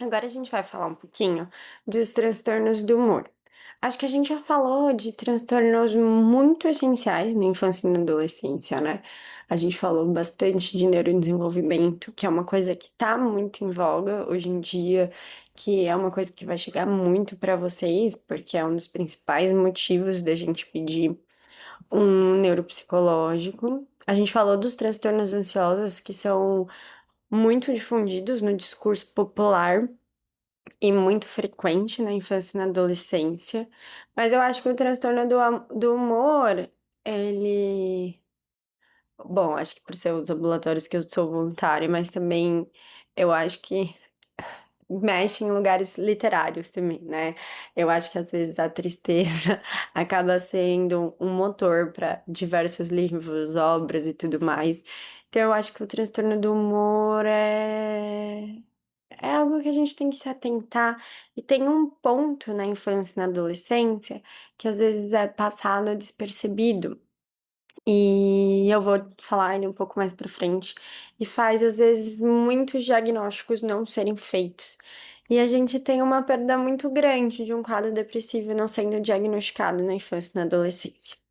Agora a gente vai falar um pouquinho dos transtornos do humor. Acho que a gente já falou de transtornos muito essenciais na infância e na adolescência, né? A gente falou bastante de neurodesenvolvimento, que é uma coisa que tá muito em voga hoje em dia, que é uma coisa que vai chegar muito para vocês, porque é um dos principais motivos da gente pedir um neuropsicológico. A gente falou dos transtornos ansiosos, que são muito difundidos no discurso popular e muito frequente na infância e na adolescência, mas eu acho que o transtorno do humor, ele bom, acho que por ser os ambulatórios que eu sou voluntária, mas também eu acho que mexe em lugares literários também, né. Eu acho que às vezes a tristeza acaba sendo um motor para diversos livros, obras e tudo mais. Então eu acho que o transtorno do humor é algo que a gente tem que se atentar, e tem um ponto na infância e na adolescência que às vezes é passado despercebido, e eu vou falar ele um pouco mais pra frente, e faz às vezes muitos diagnósticos não serem feitos. E a gente tem uma perda muito grande de um quadro depressivo não sendo diagnosticado na infância e na adolescência.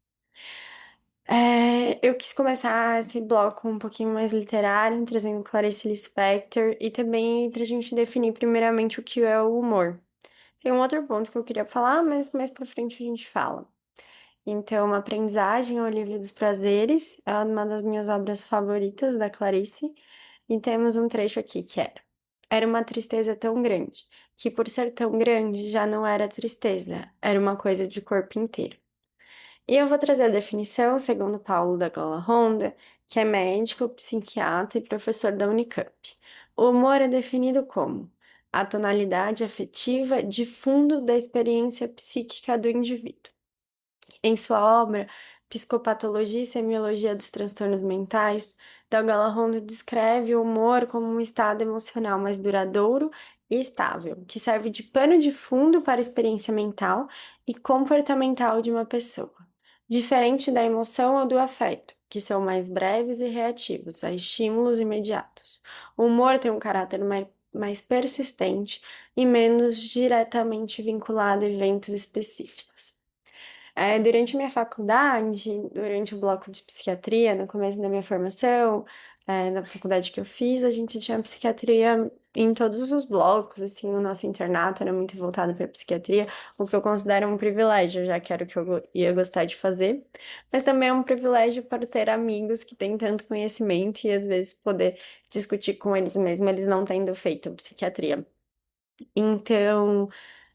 Eu quis começar esse bloco um pouquinho mais literário, trazendo Clarice Lispector, e também pra gente definir primeiramente o que é o humor. Tem um outro ponto que eu queria falar, mas mais pra frente a gente fala. Então, Aprendizagem é o Livro dos Prazeres, é uma das minhas obras favoritas da Clarice, e temos um trecho aqui que era uma tristeza tão grande, que por ser tão grande já não era tristeza, era uma coisa de corpo inteiro. E eu vou trazer a definição segundo Paulo da Gola Honda, que é médico, psiquiatra e professor da Unicamp. O humor é definido como a tonalidade afetiva de fundo da experiência psíquica do indivíduo. Em sua obra Psicopatologia e Semiologia dos Transtornos Mentais, Dalgala Honda descreve o humor como um estado emocional mais duradouro e estável, que serve de pano de fundo para a experiência mental e comportamental de uma pessoa, diferente da emoção ou do afeto, que são mais breves e reativos a estímulos imediatos. O humor tem um caráter mais persistente e menos diretamente vinculado a eventos específicos. Durante a minha faculdade, durante o bloco de psiquiatria, no começo da minha formação, na faculdade que eu fiz, a gente tinha psiquiatria em todos os blocos, assim, o nosso internato era muito voltado para psiquiatria, o que eu considero um privilégio, já que era o que eu ia gostar de fazer, mas também é um privilégio para ter amigos que têm tanto conhecimento e às vezes poder discutir com eles mesmo, eles não tendo feito psiquiatria. Então,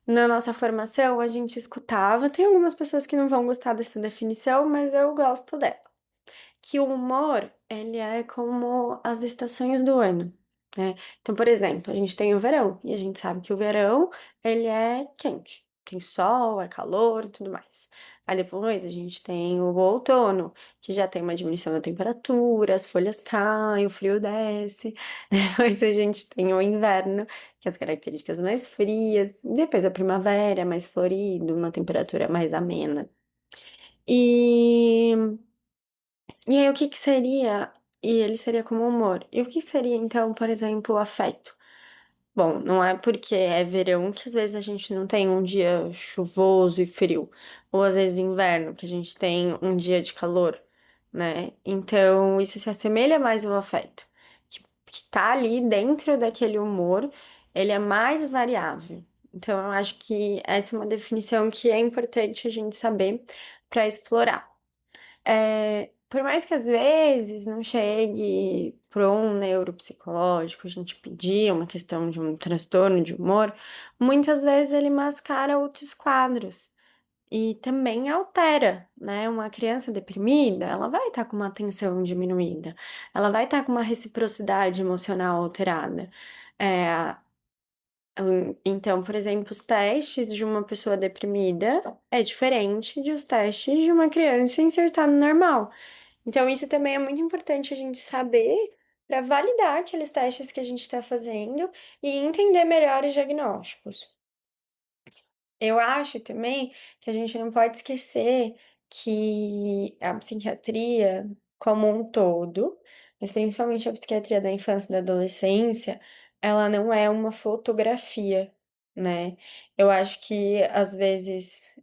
na nossa formação, a gente escutava, tem algumas pessoas que não vão gostar dessa definição, mas eu gosto dela, que o humor, ele é como as estações do ano, né. Então, por exemplo, a gente tem o verão, e a gente sabe que o verão, ele é quente, tem sol, é calor e tudo mais. Aí depois a gente tem o outono, que já tem uma diminuição da temperatura, as folhas caem, o frio desce. Depois a gente tem o inverno, que as características mais frias, depois a primavera, mais florido, uma temperatura mais amena. E e aí o que que seria e ele seria como humor. E o que seria então, por exemplo, o afeto? Bom, não é porque é verão que às vezes a gente não tem um dia chuvoso e frio, ou às vezes inverno que a gente tem um dia de calor, né. Então isso se assemelha mais ao afeto, que tá ali dentro daquele humor, ele é mais variável. Então eu acho que essa é uma definição que é importante a gente saber para explorar. Por mais que às vezes não chegue para um neuropsicológico, a gente pedir uma questão de um transtorno de humor, muitas vezes ele mascara outros quadros e também altera, né. Uma criança deprimida, ela vai estar com uma atenção diminuída, ela vai estar com uma reciprocidade emocional alterada. Eh, então, por exemplo, os testes de uma pessoa deprimida é diferente de os testes de uma criança em seu estado normal. Então isso também é muito importante a gente saber para validar aqueles testes que a gente está fazendo e entender melhor os diagnósticos. Eu acho também que a gente não pode esquecer que a psiquiatria como um todo, mas principalmente a psiquiatria da infância e da adolescência, ela não é uma fotografia, né. Eu acho que às vezes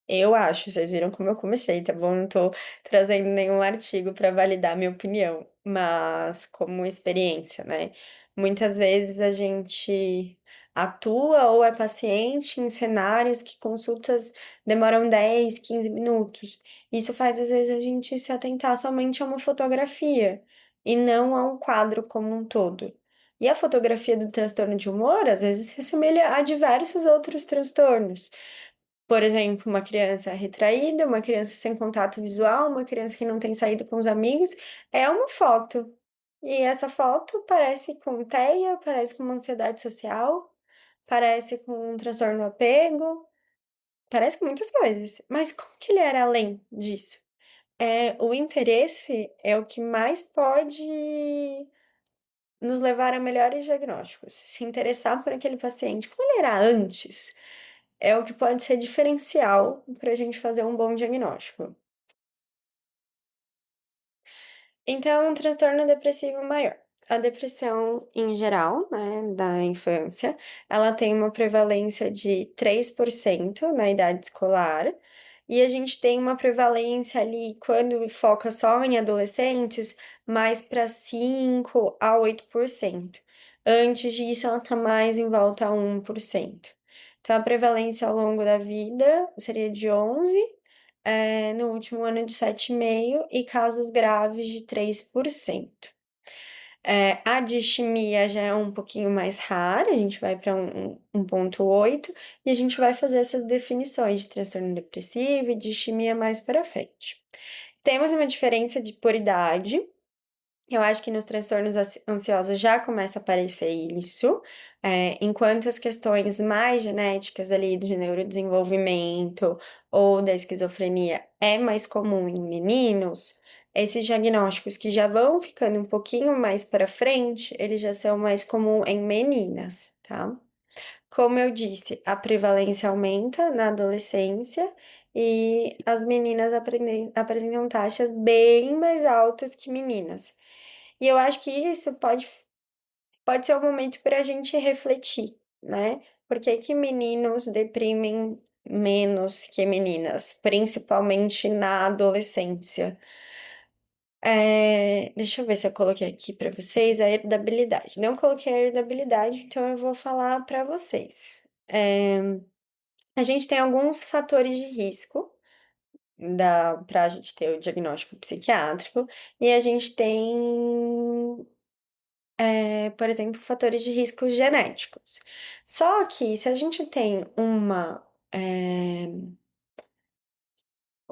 eu acho, vocês viram como eu comecei, tá bom? Não tô trazendo nenhum artigo para validar minha opinião, mas como experiência, né. Muitas vezes a gente atua ou é paciente em cenários que consultas demoram 10, 15 minutos. Isso faz, às vezes, a gente se atentar somente a uma fotografia, e não a um quadro como um todo. E a fotografia do transtorno de humor, às vezes, se assemelha a diversos outros transtornos. Por exemplo, uma criança retraída, uma criança sem contato visual, uma criança que não tem saído com os amigos, é uma foto. E essa foto parece com TEA, parece com uma ansiedade social, parece com um transtorno do apego, parece com muitas coisas. Mas como que ele era além disso? O interesse é o que mais pode nos levar a melhores diagnósticos. Se interessar por aquele paciente, como ele era antes, é o que pode ser diferencial para a gente fazer um bom diagnóstico. Então, um transtorno depressivo maior. A depressão em geral, né, da infância, ela tem uma prevalência de 3% na idade escolar, e a gente tem uma prevalência ali, quando foca só em adolescentes, mais para 5 a 8%. Antes disso, ela está mais em volta a 1%. Então, a prevalência ao longo da vida seria de 11, no último ano de 7,5 e casos graves de 3%. A distimia já é um pouquinho mais rara, a gente vai para 1,8 e a gente vai fazer essas definições de transtorno depressivo e distimia mais para frente. Temos uma diferença de por idade, eu acho que nos transtornos ansiosos já começa a aparecer isso, enquanto as questões mais genéticas ali do neurodesenvolvimento ou da esquizofrenia é mais comum em meninos, esses diagnósticos que já vão ficando um pouquinho mais para frente, eles já são mais comum em meninas, tá? Como eu disse, a prevalência aumenta na adolescência e as meninas apresentam taxas bem mais altas que meninos. E eu acho que isso pode ser um momento para a gente refletir, né, por que que meninos deprimem menos que meninas, principalmente na adolescência. Deixa eu ver se eu coloquei aqui para vocês a heredabilidade. Não coloquei a heredabilidade, então eu vou falar para vocês. A gente tem alguns fatores de risco para a gente ter o diagnóstico psiquiátrico, e a gente tem por exemplo, fatores de risco genéticos. Só que se a gente tem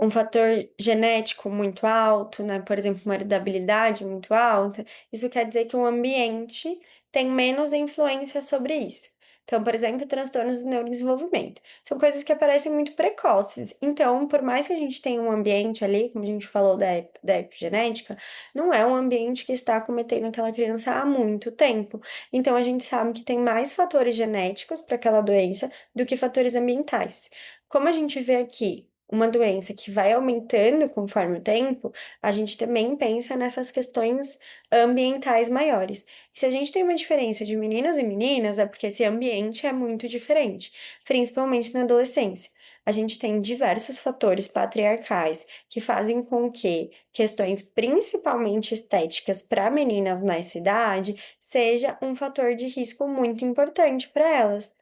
um fator genético muito alto, né, por exemplo, uma heredabilidade muito alta, isso quer dizer que o ambiente tem menos influência sobre isso. Então, por exemplo, transtornos do neurodesenvolvimento. São coisas que aparecem muito precoces. Então, por mais que a gente tenha um ambiente ali, como a gente falou da epigenética, não é um ambiente que está acometendo aquela criança há muito tempo. Então, a gente sabe que tem mais fatores genéticos para aquela doença do que fatores ambientais. Como a gente vê aqui uma doença que vai aumentando conforme o tempo, a gente também pensa nessas questões ambientais maiores. E se a gente tem uma diferença de meninos e meninas, é porque esse ambiente é muito diferente, principalmente na adolescência. A gente tem diversos fatores patriarcais que fazem com que questões principalmente estéticas para meninas nessa idade seja um fator de risco muito importante para elas.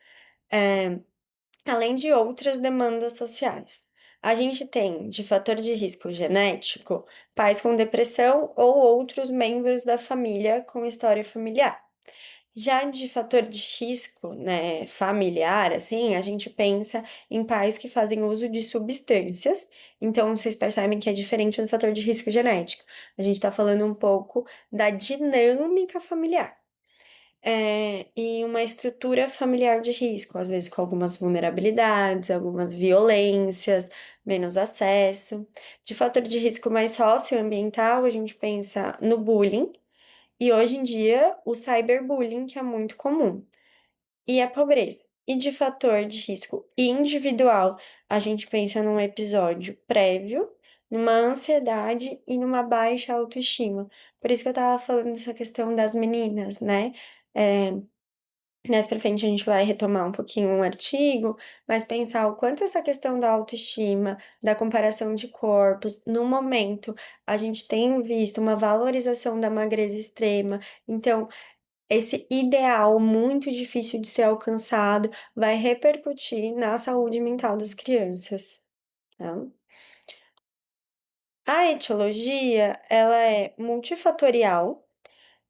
Eh, Além de outras demandas sociais. A gente tem, de fator de risco genético, pais com depressão ou outros membros da família com história familiar. Já de fator de risco, né, familiar, assim, a gente pensa em pais que fazem uso de substâncias, então vocês percebem que é diferente do fator de risco genético. A gente está falando um pouco da dinâmica familiar. E uma estrutura familiar de risco, às vezes com algumas vulnerabilidades, algumas violências, menos acesso. De fator de risco mais socioambiental, a gente pensa no bullying e hoje em dia o cyberbullying, que é muito comum, e a pobreza. E de fator de risco individual, a gente pensa num episódio prévio, numa ansiedade e numa baixa autoestima. Por isso que eu estava falando dessa questão das meninas, né? Mais pra frente a gente vai retomar um pouquinho um artigo, mas pensar o quanto essa questão da autoestima, da comparação de corpos, no momento a gente tem visto uma valorização da magreza extrema, então esse ideal muito difícil de ser alcançado vai repercutir na saúde mental das crianças, tá? A etiologia, ela é multifatorial.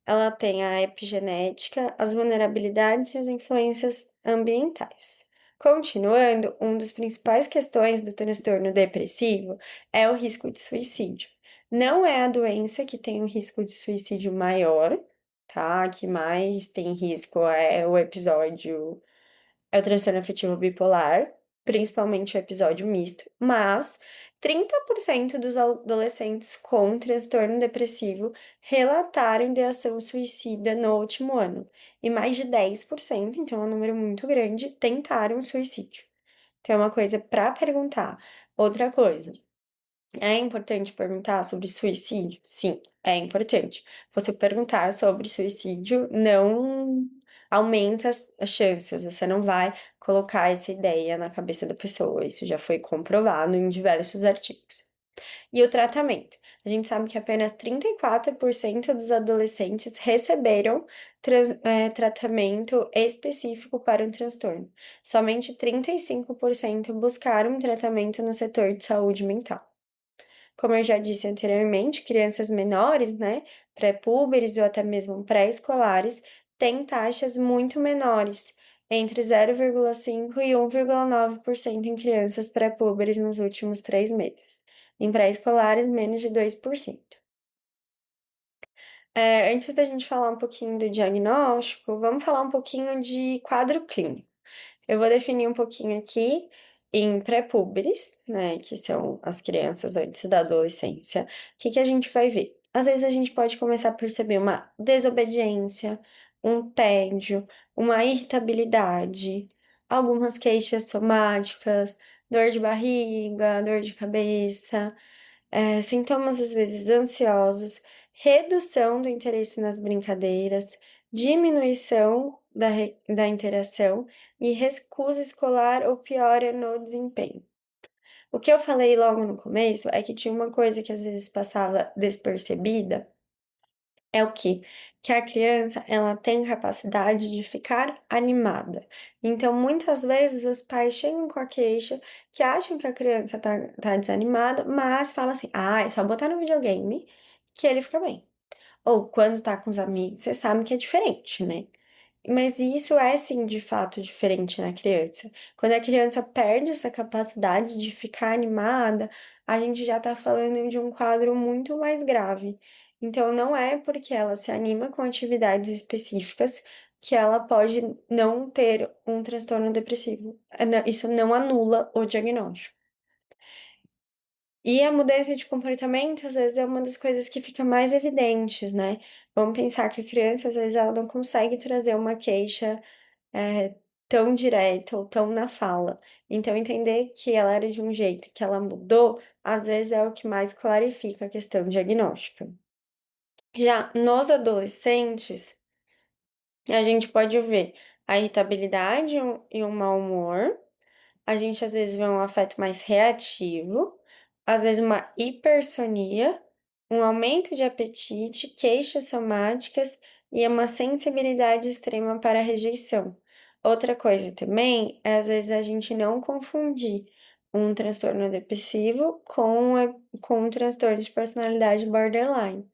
Ela tem a epigenética, as vulnerabilidades e as influências ambientais. Continuando, uma das principais questões do transtorno depressivo é o risco de suicídio. Não é a doença que tem um risco de suicídio maior, tá? Que mais tem risco é o episódio é o transtorno afetivo bipolar, principalmente o episódio misto, mas 30% dos adolescentes com transtorno depressivo relataram ideação suicida no último ano, e mais de 10%, então é um número muito grande, tentaram suicídio. Então é uma coisa para perguntar. Outra coisa, é importante perguntar sobre suicídio? Sim, é importante. Você perguntar sobre suicídio não aumenta as chances, você não vai colocar essa ideia na cabeça da pessoa. Isso já foi comprovado em diversos artigos. E o tratamento? A gente sabe que apenas 34% dos adolescentes receberam tratamento específico para o transtorno. Somente 35% buscaram um tratamento no setor de saúde mental. Como eu já disse anteriormente, crianças menores, né, pré-púberes ou até mesmo pré-escolares, têm taxas muito menores, entre 0,5% e 1,9% em crianças pré-púberes nos últimos 3 meses. Em pré-escolares, menos de 2%. Antes da gente falar um pouquinho do diagnóstico, vamos falar um pouquinho de quadro clínico. Eu vou definir um pouquinho aqui em pré-púberes, né, que são as crianças antes da adolescência. O que que a gente vai ver? Às vezes a gente pode começar a perceber uma desobediência, um tédio, uma irritabilidade, algumas queixas somáticas, dor de barriga, dor de cabeça, sintomas às vezes ansiosos, redução do interesse nas brincadeiras, diminuição da interação e recusa escolar ou piora no desempenho. O que eu falei logo no começo é que tinha uma coisa que às vezes passava despercebida, é o quê? Que a criança, ela tem capacidade de ficar animada. Então, muitas vezes, os pais chegam com a queixa que acham que a criança tá desanimada, mas falam assim: "Ah, é só botar no videogame que ele fica bem". Ou quando tá com os amigos, você sabe que é diferente, né? Mas isso é sim, de fato, diferente na criança. Quando a criança perde essa capacidade de ficar animada, a gente já tá falando de um quadro muito mais grave. Então, não é porque ela se anima com atividades específicas que ela pode não ter um transtorno depressivo. Isso não anula o diagnóstico. E a mudança de comportamento, às vezes, é uma das coisas que fica mais evidentes, né? Vamos pensar que a criança, às vezes, ela não consegue trazer uma queixa tão direta ou tão na fala. Então, entender que ela era de um jeito, que ela mudou, às vezes é o que mais clarifica a questão diagnóstica. Já nos adolescentes, a gente pode ver a irritabilidade e um mau humor, a gente às vezes vê um afeto mais reativo, às vezes uma hipersonia, um aumento de apetite, queixas somáticas e uma sensibilidade extrema para a rejeição. Outra coisa também é às vezes a gente não confundir um transtorno depressivo com um transtorno de personalidade borderline.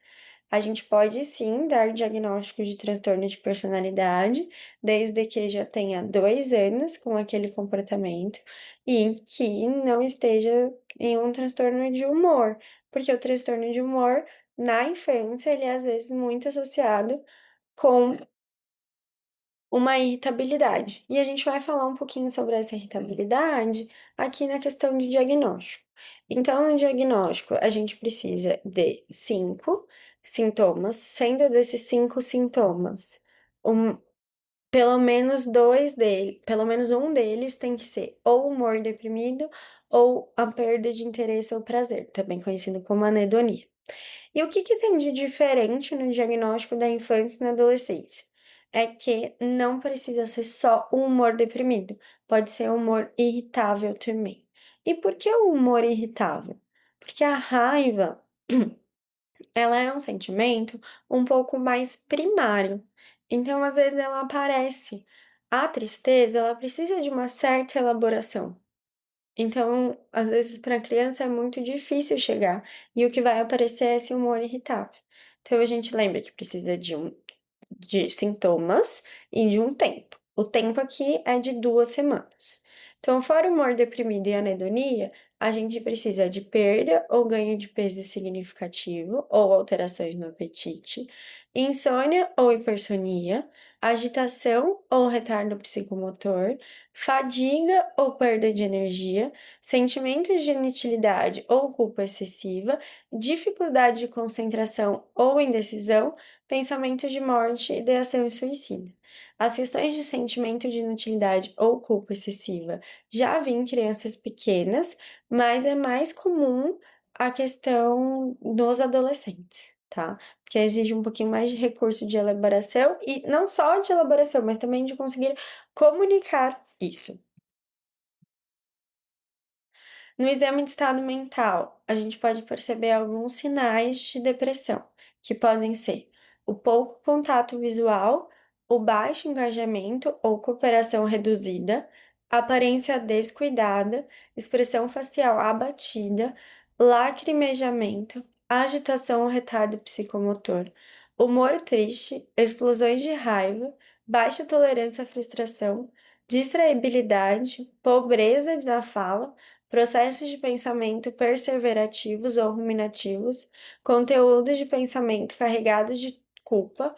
A gente pode sim dar diagnóstico de transtorno de personalidade, desde que já tenha 2 anos com aquele comportamento e que não esteja em um transtorno de humor, porque o transtorno de humor, na infância, ele é às vezes muito associado com uma irritabilidade. E a gente vai falar um pouquinho sobre essa irritabilidade aqui na questão de diagnóstico. Então, no diagnóstico, a gente precisa de 5 sintomas, sendo desses 5 sintomas, um, pelo menos um deles tem que ser ou humor deprimido ou a perda de interesse ou prazer, também conhecido como anedonia. E o que que tem de diferente no diagnóstico da infância e na adolescência? é que não precisa ser só o humor deprimido, pode ser humor irritável também. E por que o humor irritável? Porque a raiva, ela é um sentimento um pouco mais primário. Então, às vezes, ela aparece. A tristeza, ela precisa de uma certa elaboração. Então, às vezes, para a criança é muito difícil chegar. E o que vai aparecer é esse humor irritável. Então, a gente lembra que precisa de sintomas e de um tempo. O tempo aqui é de 2 semanas. Então, fora o humor deprimido e anedonia, a gente precisa de perda ou ganho de peso significativo ou alterações no apetite, insônia ou hipersonia, agitação ou retardo psicomotor, fadiga ou perda de energia, sentimentos de inutilidade ou culpa excessiva, dificuldade de concentração ou indecisão, pensamentos de morte, ideação e suicida. As questões de sentimento de inutilidade ou culpa excessiva já vi em crianças pequenas, mas é mais comum a questão dos adolescentes, tá? Porque exige um pouquinho mais de recurso de elaboração e não só de elaboração, mas também de conseguir comunicar isso. No exame de estado mental, a gente pode perceber alguns sinais de depressão, que podem ser o pouco contato visual, o baixo engajamento ou cooperação reduzida, aparência descuidada, expressão facial abatida, lacrimejamento, agitação ou retardo psicomotor, humor triste, explosões de raiva, baixa tolerância à frustração, distraibilidade, pobreza na fala, processos de pensamento perseverativos ou ruminativos, conteúdos de pensamento carregados de culpa,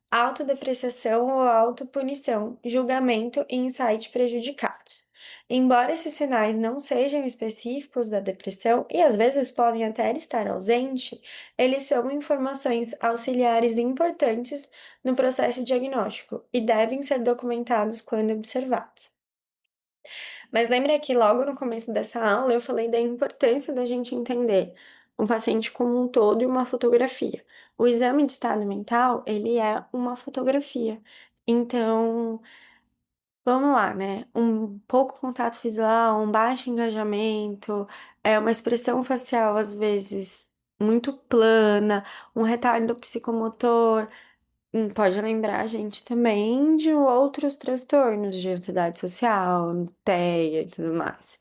autodepreciação ou autopunição, julgamento e insight prejudicados. Embora esses sinais não sejam específicos da depressão e às vezes podem até estar ausentes, eles são informações auxiliares importantes no processo diagnóstico e devem ser documentados quando observados. Mas lembra que logo no começo dessa aula eu falei da importância da gente entender um paciente como um todo e uma fotografia. O exame de estado mental, ele é uma fotografia. Então, vamos lá, né? Um pouco contato visual, um baixo engajamento, é uma expressão facial às vezes muito plana, um retardo psicomotor, pode lembrar a gente também de outros transtornos de ansiedade social, TEA e tudo mais.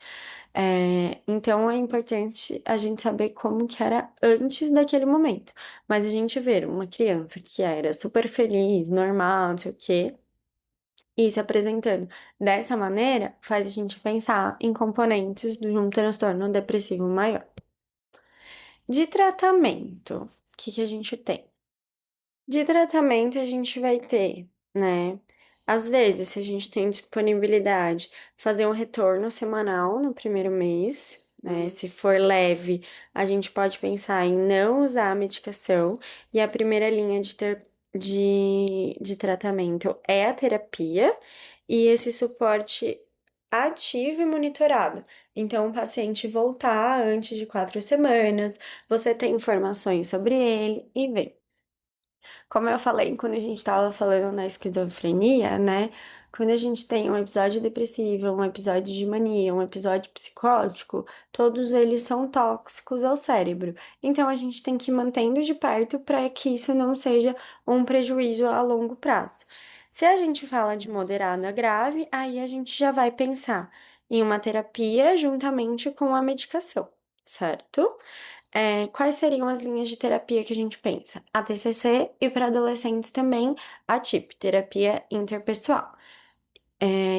Então é importante a gente saber como que era antes daquele momento. Mas a gente ver uma criança que era super feliz, normal, não sei o quê, e se apresentando dessa maneira, faz a gente pensar em componentes de um transtorno depressivo maior. De tratamento, o que que a gente tem? De tratamento a gente vai ter, né? Às vezes, se a gente tem disponibilidade, fazer um retorno semanal no primeiro mês, né? Se for leve, a gente pode pensar em não usar a medicação, e a primeira linha de tratamento é a terapia, e esse suporte ativo e monitorado. Então, o paciente voltar antes de 4 semanas, você tem informações sobre ele e vê. Como eu falei quando a gente estava falando na esquizofrenia, né? Quando a gente tem um episódio depressivo, um episódio de mania, um episódio psicótico, todos eles são tóxicos ao cérebro. Então a gente tem que ir mantendo de perto para que isso não seja um prejuízo a longo prazo. Se a gente fala de moderado a grave, aí a gente já vai pensar em uma terapia juntamente com a medicação, certo? Quais seriam as linhas de terapia que a gente pensa? A TCC e para adolescentes também a TIP, terapia interpessoal.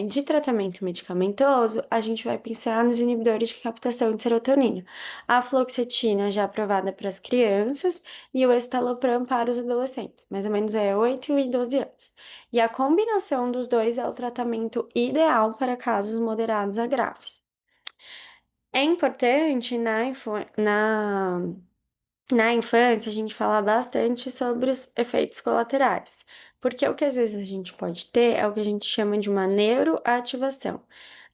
De tratamento medicamentoso, a gente vai pensar nos inibidores de captação de serotonina. A fluoxetina já aprovada para as crianças e o estalopram para os adolescentes, mais ou menos 8 e 12 anos. E a combinação dos dois é o tratamento ideal para casos moderados a graves. É importante na infância, a gente fala bastante sobre os efeitos colaterais, porque o que às vezes a gente pode ter é o que a gente chama de uma neuroativação.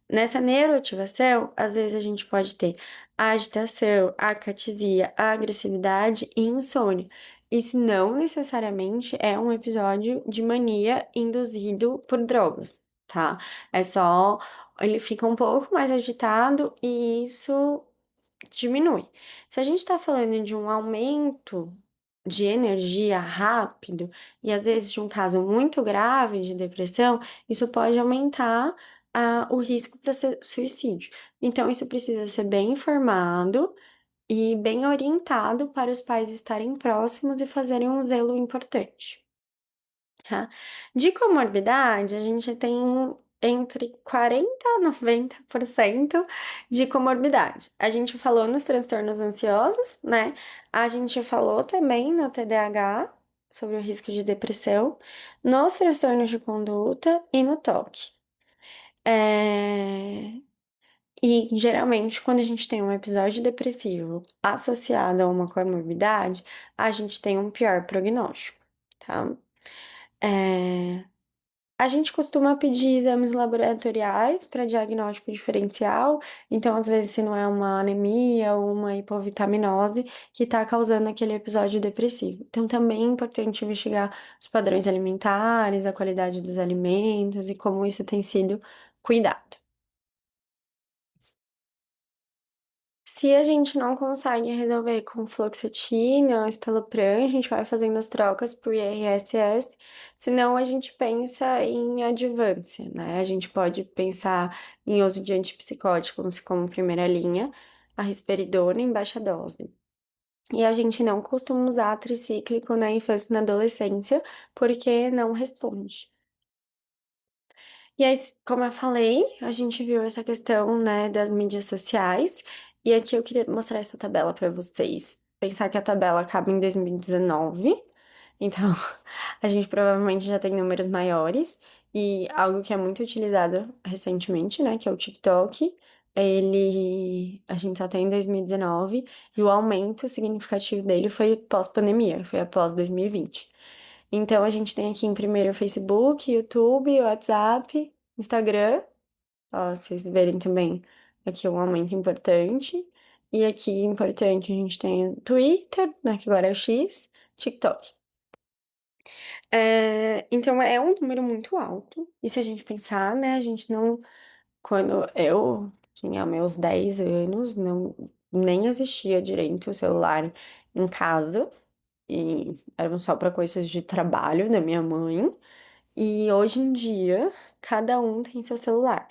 Nessa neuroativação, às vezes a gente pode ter a agitação, a acatesia, a agressividade e insônia. isso não necessariamente é um episódio de mania induzido por drogas, tá? É só ele fica um pouco mais agitado e isso diminui. Se a gente tá falando de um aumento de energia rápido e às vezes de um caso muito grave de depressão, isso pode aumentar o risco para suicídio. Então, isso precisa ser bem informado e bem orientado para os pais estarem próximos e fazerem um zelo importante, tá? De comorbidade, a gente tem entre 40 a 90% de comorbidade. A gente falou nos transtornos ansiosos, né? A gente falou também no TDAH, sobre o risco de depressão, nos transtornos de conduta e no TOC. É... E geralmente, quando a gente tem um episódio depressivo associado a uma comorbidade, a gente tem um pior prognóstico, tá? É, A gente costuma pedir exames laboratoriais para diagnóstico diferencial, então, às vezes, se não é uma anemia ou uma hipovitaminose que está causando aquele episódio depressivo. Então, também é importante investigar os padrões alimentares, a qualidade dos alimentos e como isso tem sido cuidado. Se a gente não consegue resolver com fluoxetina, estalopram, a gente vai fazendo as trocas pro IRSS, senão a gente pensa em adjuvância, né? A gente pode pensar em uso de antipsicóticos como primeira linha, a risperidona em baixa dose. E a gente não costuma usar tricíclico na infância e na adolescência, porque não responde. E aí, como eu falei, a gente viu essa questão, né, das mídias sociais, e aqui eu queria mostrar essa tabela para vocês. Pensar que a tabela acaba em 2019, então a gente provavelmente já tem números maiores, e algo que é muito utilizado recentemente, né, que é o TikTok, a gente só tem em 2019, e o aumento significativo dele foi pós-pandemia, foi após 2020. Então, a gente tem aqui em primeiro o Facebook, YouTube, WhatsApp, Instagram. Ó, vocês verem também aqui um aumento importante. E aqui, importante, a gente tem o Twitter, né, que agora é o X, TikTok. Então, é um número muito alto. E se a gente pensar, né, a gente não... Quando eu tinha meus 10 anos, não, nem existia direito o celular em casa. E eram só para coisas de trabalho da minha mãe. E hoje em dia, cada um tem seu celular.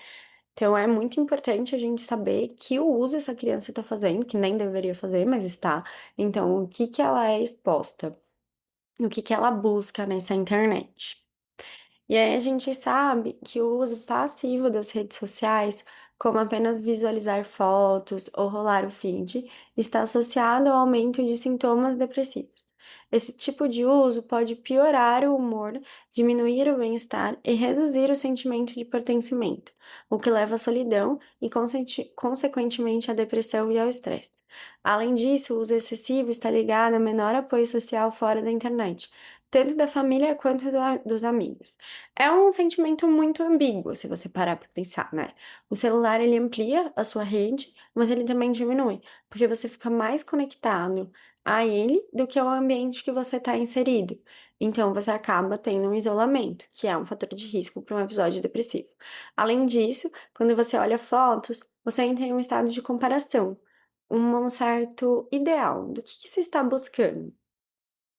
Então é muito importante a gente saber que uso essa criança está fazendo, que nem deveria fazer, mas está. Então, o que que ela é exposta? O que que ela busca nessa internet? E aí a gente sabe que o uso passivo das redes sociais, como apenas visualizar fotos ou rolar o feed, está associado ao aumento de sintomas depressivos. Esse tipo de uso pode piorar o humor, diminuir o bem-estar e reduzir o sentimento de pertencimento, o que leva à solidão e, consequentemente, à depressão e ao estresse. Além disso, o uso excessivo está ligado a menor apoio social fora da internet, tanto da família quanto dos amigos. É um sentimento muito ambíguo, se você parar para pensar, né? O celular, ele amplia a sua rede, mas ele também diminui, porque você fica mais conectado a ele do que ao ambiente que você está inserido. Então, você acaba tendo um isolamento, que é um fator de risco para um episódio depressivo. Além disso, quando você olha fotos, você entra em um estado de comparação, um certo ideal do que você está buscando.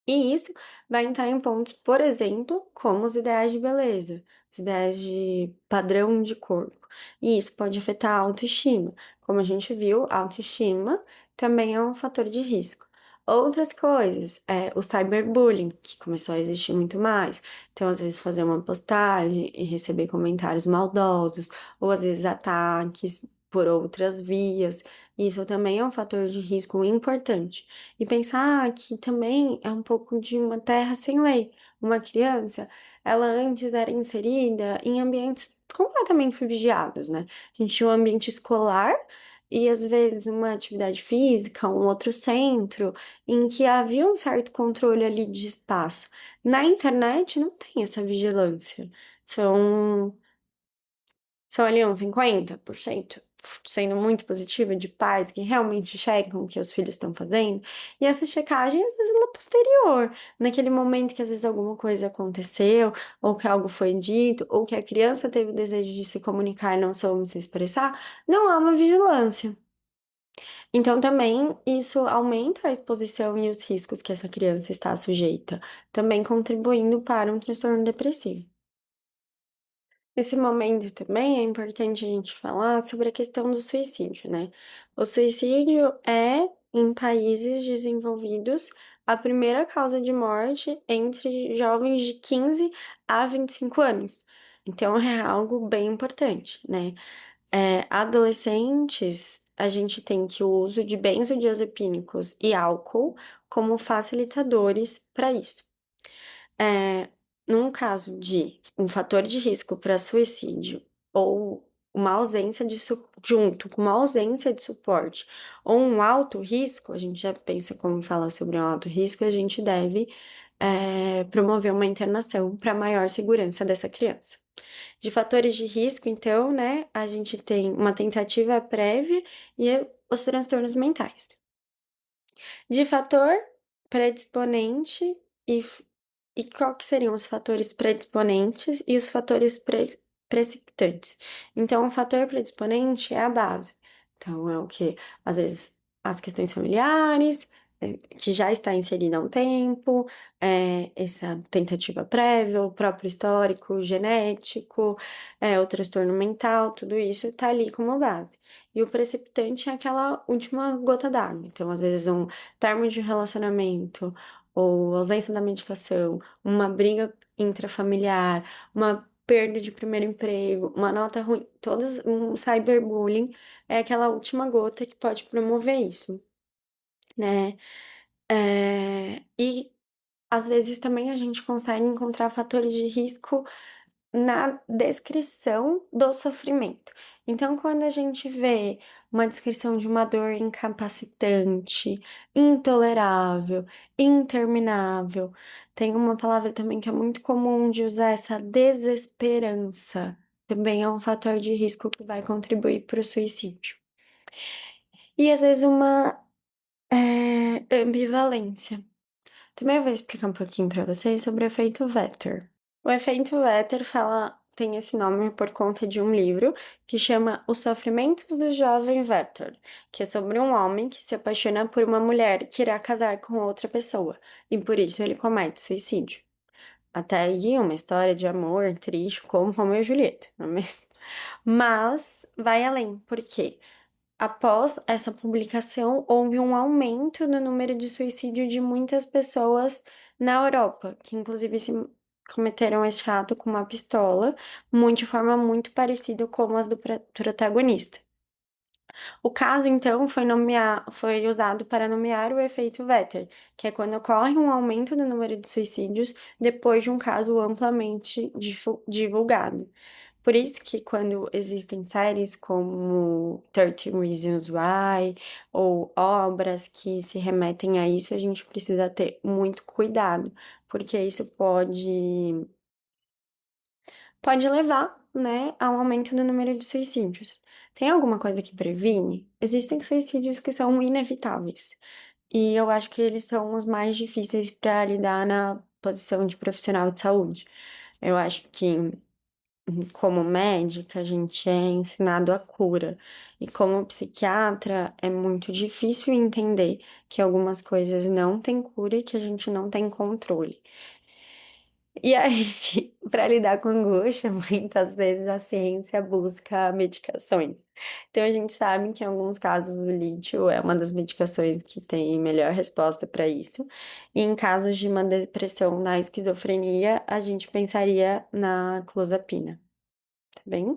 E isso vai entrar em pontos, por exemplo, como os ideais de beleza, os ideais de padrão de corpo. E isso pode afetar a autoestima. Como a gente viu, a autoestima também é um fator de risco. Outras coisas, o cyberbullying, que começou a existir muito mais. Então, às vezes, fazer uma postagem e receber comentários maldosos, ou às vezes ataques por outras vias. Isso também é um fator de risco importante. E pensar que também é um pouco de uma terra sem lei. Uma criança, ela antes era inserida em ambientes completamente vigiados, né? A gente tinha um ambiente escolar e às vezes uma atividade física, um outro centro, em que havia um certo controle ali de espaço. Na internet não tem essa vigilância. São, são ali uns 50% sendo muito positiva, de pais que realmente checam o que os filhos estão fazendo. E essa checagem, às vezes, ela é posterior, naquele momento que às vezes alguma coisa aconteceu, ou que algo foi dito, ou que a criança teve o desejo de se comunicar e não soube se expressar, não há uma vigilância. Então, também isso aumenta a exposição e os riscos que essa criança está sujeita, também contribuindo para um transtorno depressivo. Nesse momento também é importante a gente falar sobre a questão do suicídio, né? O suicídio é, em países desenvolvidos, a primeira causa de morte entre jovens de 15 a 25 anos. Então é algo bem importante, né? Adolescentes, a gente tem que o uso de benzodiazepínicos e álcool como facilitadores para isso. É, num caso de um fator de risco para suicídio ou uma ausência junto com uma ausência de suporte ou um alto risco, a gente já pensa como falar sobre um alto risco, a gente deve promover uma internação para maior segurança dessa criança. De fatores de risco, então, né, a gente tem uma tentativa prévia e os transtornos mentais. De fator predisponente e qual que seriam os fatores predisponentes e os fatores precipitantes? Então, o fator predisponente é a base. Então, é o que? Às vezes, as questões familiares, que já está inserida há um tempo, essa tentativa prévia, o próprio histórico genético, o transtorno mental, tudo isso está ali como base. E o precipitante é aquela última gota d'água. Então, às vezes, um término de relacionamento, ou ausência da medicação, uma briga intrafamiliar, uma perda de primeiro emprego, uma nota ruim, todos um cyberbullying é aquela última gota que pode promover isso, né? E às vezes também a gente consegue encontrar fatores de risco na descrição do sofrimento. Então, quando a gente vê uma descrição de uma dor incapacitante, intolerável, interminável, tem uma palavra também que é muito comum de usar, essa desesperança. Também é um fator de risco que vai contribuir para o suicídio. E às vezes uma ambivalência. Também eu vou explicar um pouquinho para vocês sobre o efeito Vetter. O efeito Vetter tem esse nome por conta de um livro que chama Os Sofrimentos do Jovem Vetter, que é sobre um homem que se apaixona por uma mulher que irá casar com outra pessoa, e por isso ele comete suicídio. Até aí, uma história de amor triste, como Romeu e Julieta, não é mesmo? Mas vai além, por quê? Após essa publicação, houve um aumento no número de suicídio de muitas pessoas na Europa, que inclusive se cometeram esse ato com uma pistola, muito de forma muito parecida com as do protagonista. O caso, então, foi usado para nomear o efeito Vetter, que é quando ocorre um aumento no número de suicídios depois de um caso amplamente divulgado. Por isso que quando existem séries como 13 Reasons Why ou obras que se remetem a isso, a gente precisa ter muito cuidado, porque isso pode levar, né, a um aumento no número de suicídios. Tem alguma coisa que previne? Existem suicídios que são inevitáveis, e eu acho que eles são os mais difíceis para lidar na posição de profissional de saúde. Eu acho que como médica, a gente é ensinado a cura. E como psiquiatra, é muito difícil entender que algumas coisas não têm cura e que a gente não tem controle. E aí, para lidar com angústia, muitas vezes a ciência busca medicações. Então, a gente sabe que em alguns casos o lítio é uma das medicações que tem melhor resposta para isso. E em casos de uma depressão na esquizofrenia, a gente pensaria na clozapina, tá bem?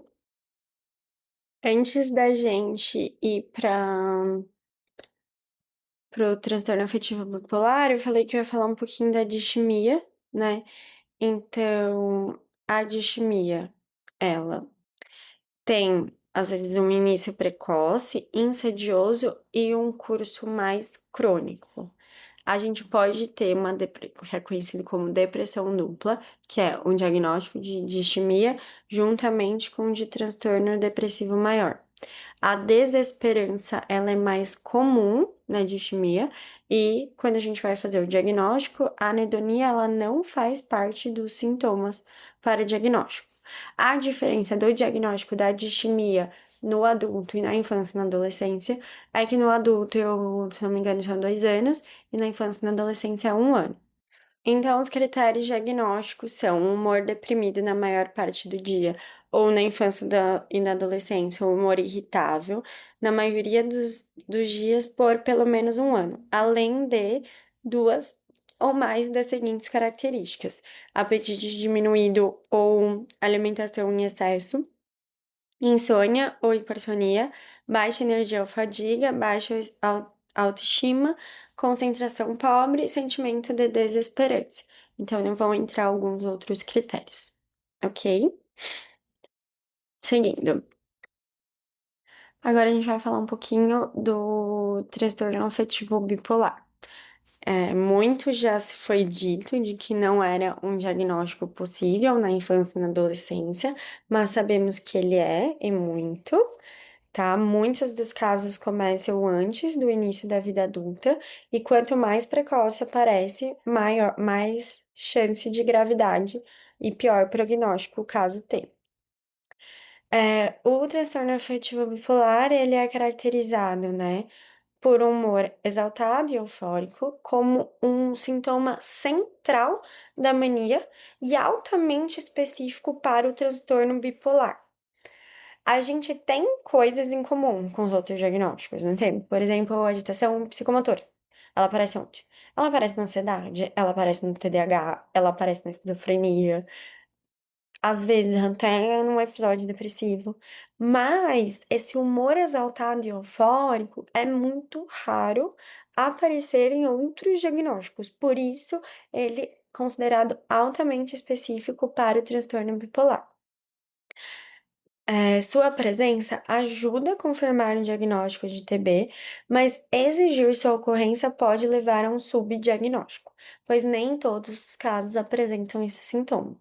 Antes da gente ir para o transtorno afetivo bipolar, eu falei que eu ia falar um pouquinho da distimia, né? Então, a distimia, ela tem, às vezes, um início precoce, insidioso e um curso mais crônico. A gente pode ter que é conhecido como depressão dupla, que é um diagnóstico de distimia juntamente com o de transtorno depressivo maior. A desesperança, ela é mais comum na distimia e quando a gente vai fazer o diagnóstico, a anedonia, ela não faz parte dos sintomas para diagnóstico. A diferença do diagnóstico da distimia no adulto e na infância e na adolescência é que no adulto, se não me engano, são 2 anos e na infância e na adolescência é 1 ano. Então, os critérios diagnósticos são o humor deprimido na maior parte do dia, ou na infância e na adolescência, o humor irritável, na maioria dos dias por pelo menos 1 ano, além de duas ou mais das seguintes características: apetite diminuído ou alimentação em excesso, insônia ou hipersonia, baixa energia ou fadiga, baixa autoestima, concentração pobre e sentimento de desesperança. Então, não vão entrar alguns outros critérios, ok? Seguindo. Agora a gente vai falar um pouquinho do transtorno afetivo bipolar. Muito já se foi dito de que não era um diagnóstico possível na infância e na adolescência, mas sabemos que ele é, e muito. Tá? Muitos dos casos começam antes do início da vida adulta, e quanto mais precoce aparece, mais chance de gravidade e pior prognóstico o caso tem. O transtorno afetivo bipolar, ele é caracterizado, né, por um humor exaltado e eufórico como um sintoma central da mania e altamente específico para o transtorno bipolar. A gente tem coisas em comum com os outros diagnósticos, não tem? Por exemplo, a agitação psicomotora. Ela aparece onde? Ela aparece na ansiedade, ela aparece no TDAH, ela aparece na esquizofrenia, às vezes até num episódio depressivo. Mas esse humor exaltado e eufórico é muito raro aparecer em outros diagnósticos. Por isso, ele é considerado altamente específico para o transtorno bipolar. Sua presença ajuda a confirmar o diagnóstico de TB, mas exigir sua ocorrência pode levar a um subdiagnóstico, pois nem todos os casos apresentam esse sintoma.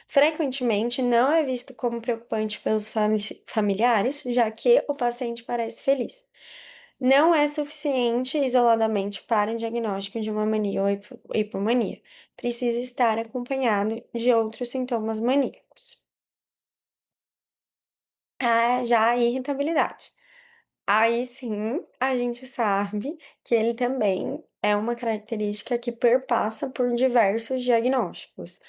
Frequentemente, não é visto como preocupante pelos familiares, já que o paciente parece feliz. Não é suficiente isoladamente para o diagnóstico de uma mania ou hipomania. Precisa estar acompanhado de outros sintomas maníacos. Já a irritabilidade. Aí sim, a gente sabe que ele também é uma característica que perpassa por diversos diagnósticos,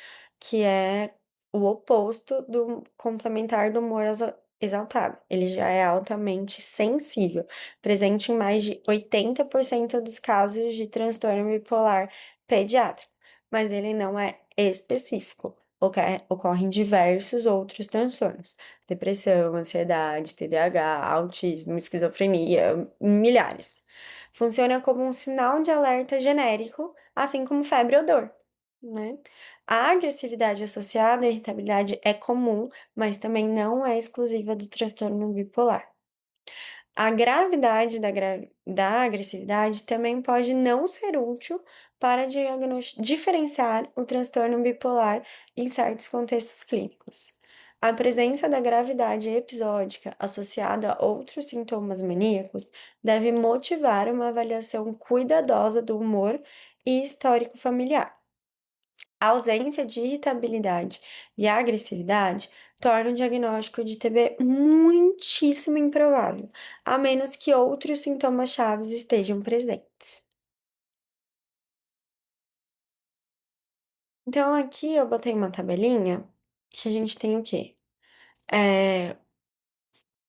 que é o oposto do complementar do humor exaltado. Ele já é altamente sensível, presente em mais de 80% dos casos de transtorno bipolar pediátrico, mas ele não é específico. Ocorrem diversos outros transtornos: depressão, ansiedade, TDAH, autismo, esquizofrenia, milhares. Funciona como um sinal de alerta genérico, assim como febre ou dor, né? A agressividade associada à irritabilidade é comum, mas também não é exclusiva do transtorno bipolar. A gravidade da agressividade também pode não ser útil para diferenciar o transtorno bipolar em certos contextos clínicos. A presença da gravidade episódica associada a outros sintomas maníacos deve motivar uma avaliação cuidadosa do humor e histórico familiar. A ausência de irritabilidade e agressividade torna o diagnóstico de TB muitíssimo improvável, a menos que outros sintomas chaves estejam presentes. Então, aqui eu botei uma tabelinha que a gente tem o quê? É,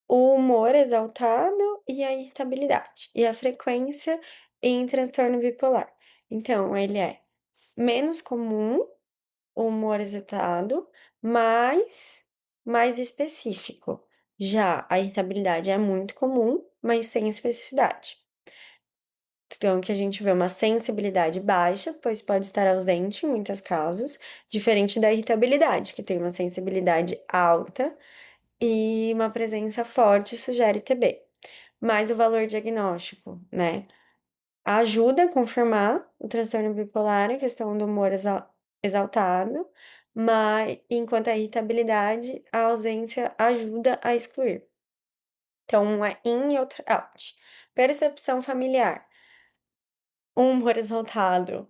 o humor exaltado e a irritabilidade, e a frequência em transtorno bipolar. Então, ele é menos comum o humor exaltado, mas mais específico. Já a irritabilidade é muito comum, mas sem especificidade. Então, que a gente vê uma sensibilidade baixa, pois pode estar ausente em muitos casos, diferente da irritabilidade, que tem uma sensibilidade alta e uma presença forte sugere TB. Mas o valor diagnóstico, né? Ajuda a confirmar o transtorno bipolar, a questão do humor exaltado, mas enquanto a irritabilidade, a ausência ajuda a excluir. Então, um é in e outro é out. Percepção familiar. Um humor exaltado,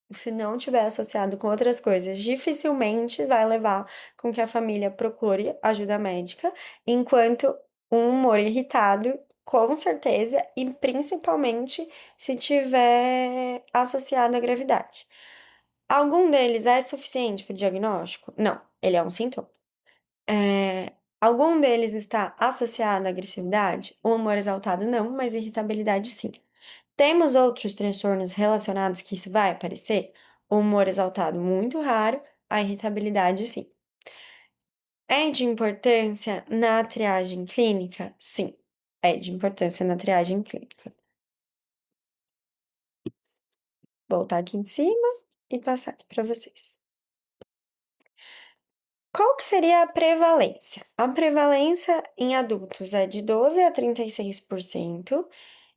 se não tiver associado com outras coisas, dificilmente vai levar com que a família procure ajuda médica, enquanto um humor irritado, com certeza, e principalmente se tiver associado à gravidade. Algum deles é suficiente para o diagnóstico? Não, ele é um sintoma. Algum deles está associado à agressividade? O humor exaltado não, mas irritabilidade sim. Temos outros transtornos relacionados que isso vai aparecer? O humor exaltado muito raro, a irritabilidade sim. É de importância na triagem clínica? Sim, é de importância na triagem clínica. Voltar aqui em cima e passar aqui para vocês. Qual que seria a prevalência? A prevalência em adultos é de 12 a 36%.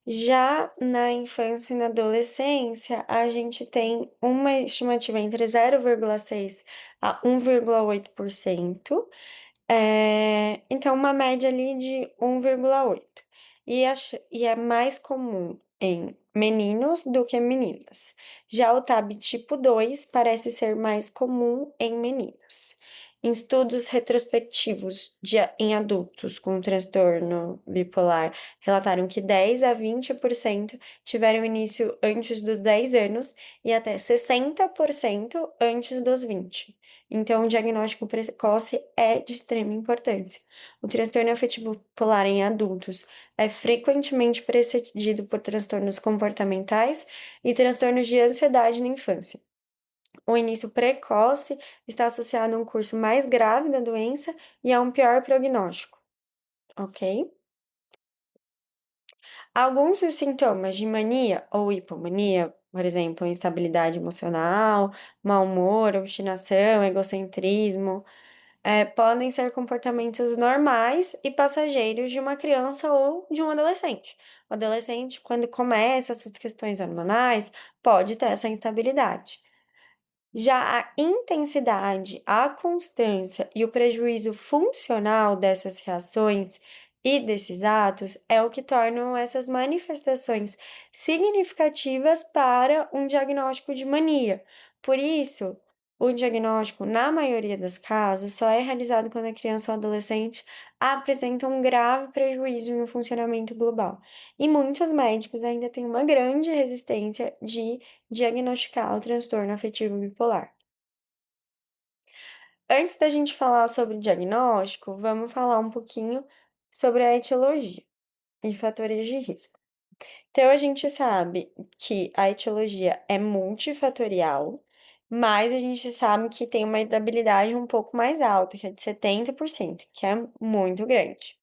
Já na infância e na adolescência, a gente tem uma estimativa entre 0,6 a 1,8%. Então uma média ali de 1,8. E é mais comum em meninos do que meninas. Já o TAB tipo 2 parece ser mais comum em meninas. Em estudos retrospectivos em adultos com transtorno bipolar, relataram que 10 a 20% tiveram início antes dos 10 anos e até 60% antes dos 20. Então, o diagnóstico precoce é de extrema importância. O transtorno afetivo bipolar em adultos é frequentemente precedido por transtornos comportamentais e transtornos de ansiedade na infância. O início precoce está associado a um curso mais grave da doença e a um pior prognóstico, ok? Alguns dos sintomas de mania ou hipomania, por exemplo, instabilidade emocional, mau humor, obstinação, egocentrismo, podem ser comportamentos normais e passageiros de uma criança ou de um adolescente. O adolescente, quando começa suas questões hormonais, pode ter essa instabilidade. Já a intensidade, a constância e o prejuízo funcional dessas reações e desses atos é o que tornam essas manifestações significativas para um diagnóstico de mania. Por isso, o diagnóstico, na maioria dos casos, só é realizado quando a criança ou adolescente apresenta um grave prejuízo no funcionamento global. E muitos médicos ainda têm uma grande resistência de diagnosticar o transtorno afetivo bipolar. Antes da gente falar sobre diagnóstico, vamos falar um pouquinho sobre a etiologia e fatores de risco. Então, a gente sabe que a etiologia é multifatorial, mas a gente sabe que tem uma habilidade um pouco mais alta, que é de 70%, que é muito grande.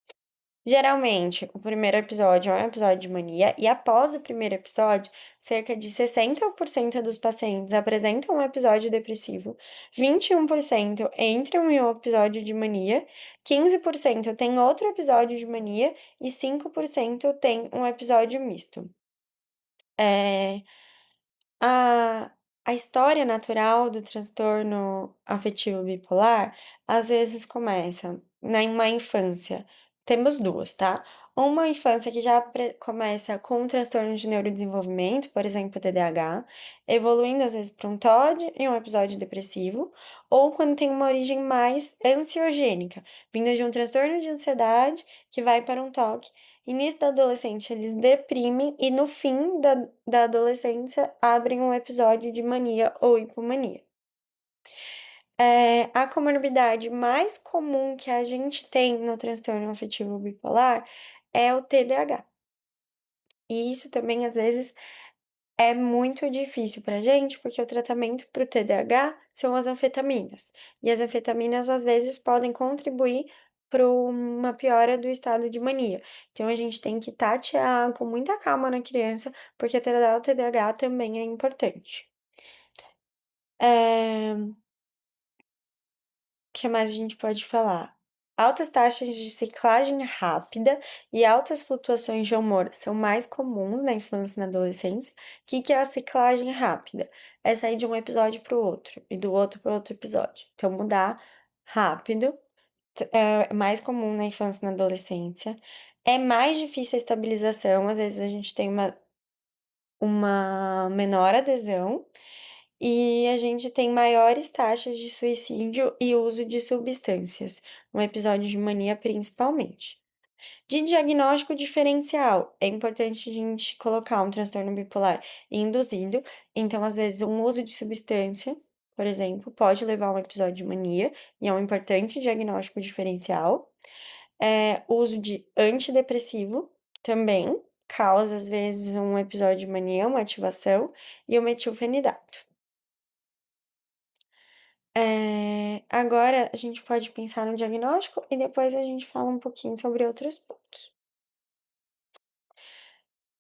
Geralmente, o primeiro episódio é um episódio de mania, e após o primeiro episódio, cerca de 60% dos pacientes apresentam um episódio depressivo, 21% entram em um episódio de mania, 15% tem outro episódio de mania e 5% tem um episódio misto. É, a, a história natural do transtorno afetivo bipolar às vezes começa na uma infância. Temos duas, tá? Uma infância que já começa com um transtorno de neurodesenvolvimento, por exemplo, TDAH, evoluindo às vezes para um TOD e um episódio depressivo, ou quando tem uma origem mais ansiogênica, vinda de um transtorno de ansiedade que vai para um TOC. Início da adolescente, eles deprimem e no fim da adolescência abrem um episódio de mania ou hipomania. A comorbidade mais comum que a gente tem no transtorno afetivo bipolar é o TDAH. E isso também, às vezes, é muito difícil pra gente, porque o tratamento para o TDAH são as anfetaminas. E as anfetaminas, às vezes, podem contribuir para uma piora do estado de mania. Então, a gente tem que tatear com muita calma na criança, porque tratar o TDAH também é importante. Que mais a gente pode falar? Altas taxas de ciclagem rápida e altas flutuações de humor são mais comuns na infância e na adolescência. O que é a ciclagem rápida? É sair de um episódio para o outro e do outro para outro episódio. Então, mudar rápido. É mais comum na infância e na adolescência. É mais difícil a estabilização, às vezes a gente tem uma menor adesão e a gente tem maiores taxas de suicídio e uso de substâncias, um episódio de mania principalmente. De diagnóstico diferencial, é importante a gente colocar um transtorno bipolar induzido, então, às vezes, um uso de substância, por exemplo, pode levar a um episódio de mania, e é um importante diagnóstico diferencial. O uso de antidepressivo também causa, às vezes, um episódio de mania, uma ativação, e o metilfenidato. Agora a gente pode pensar no diagnóstico e depois a gente fala um pouquinho sobre outros pontos.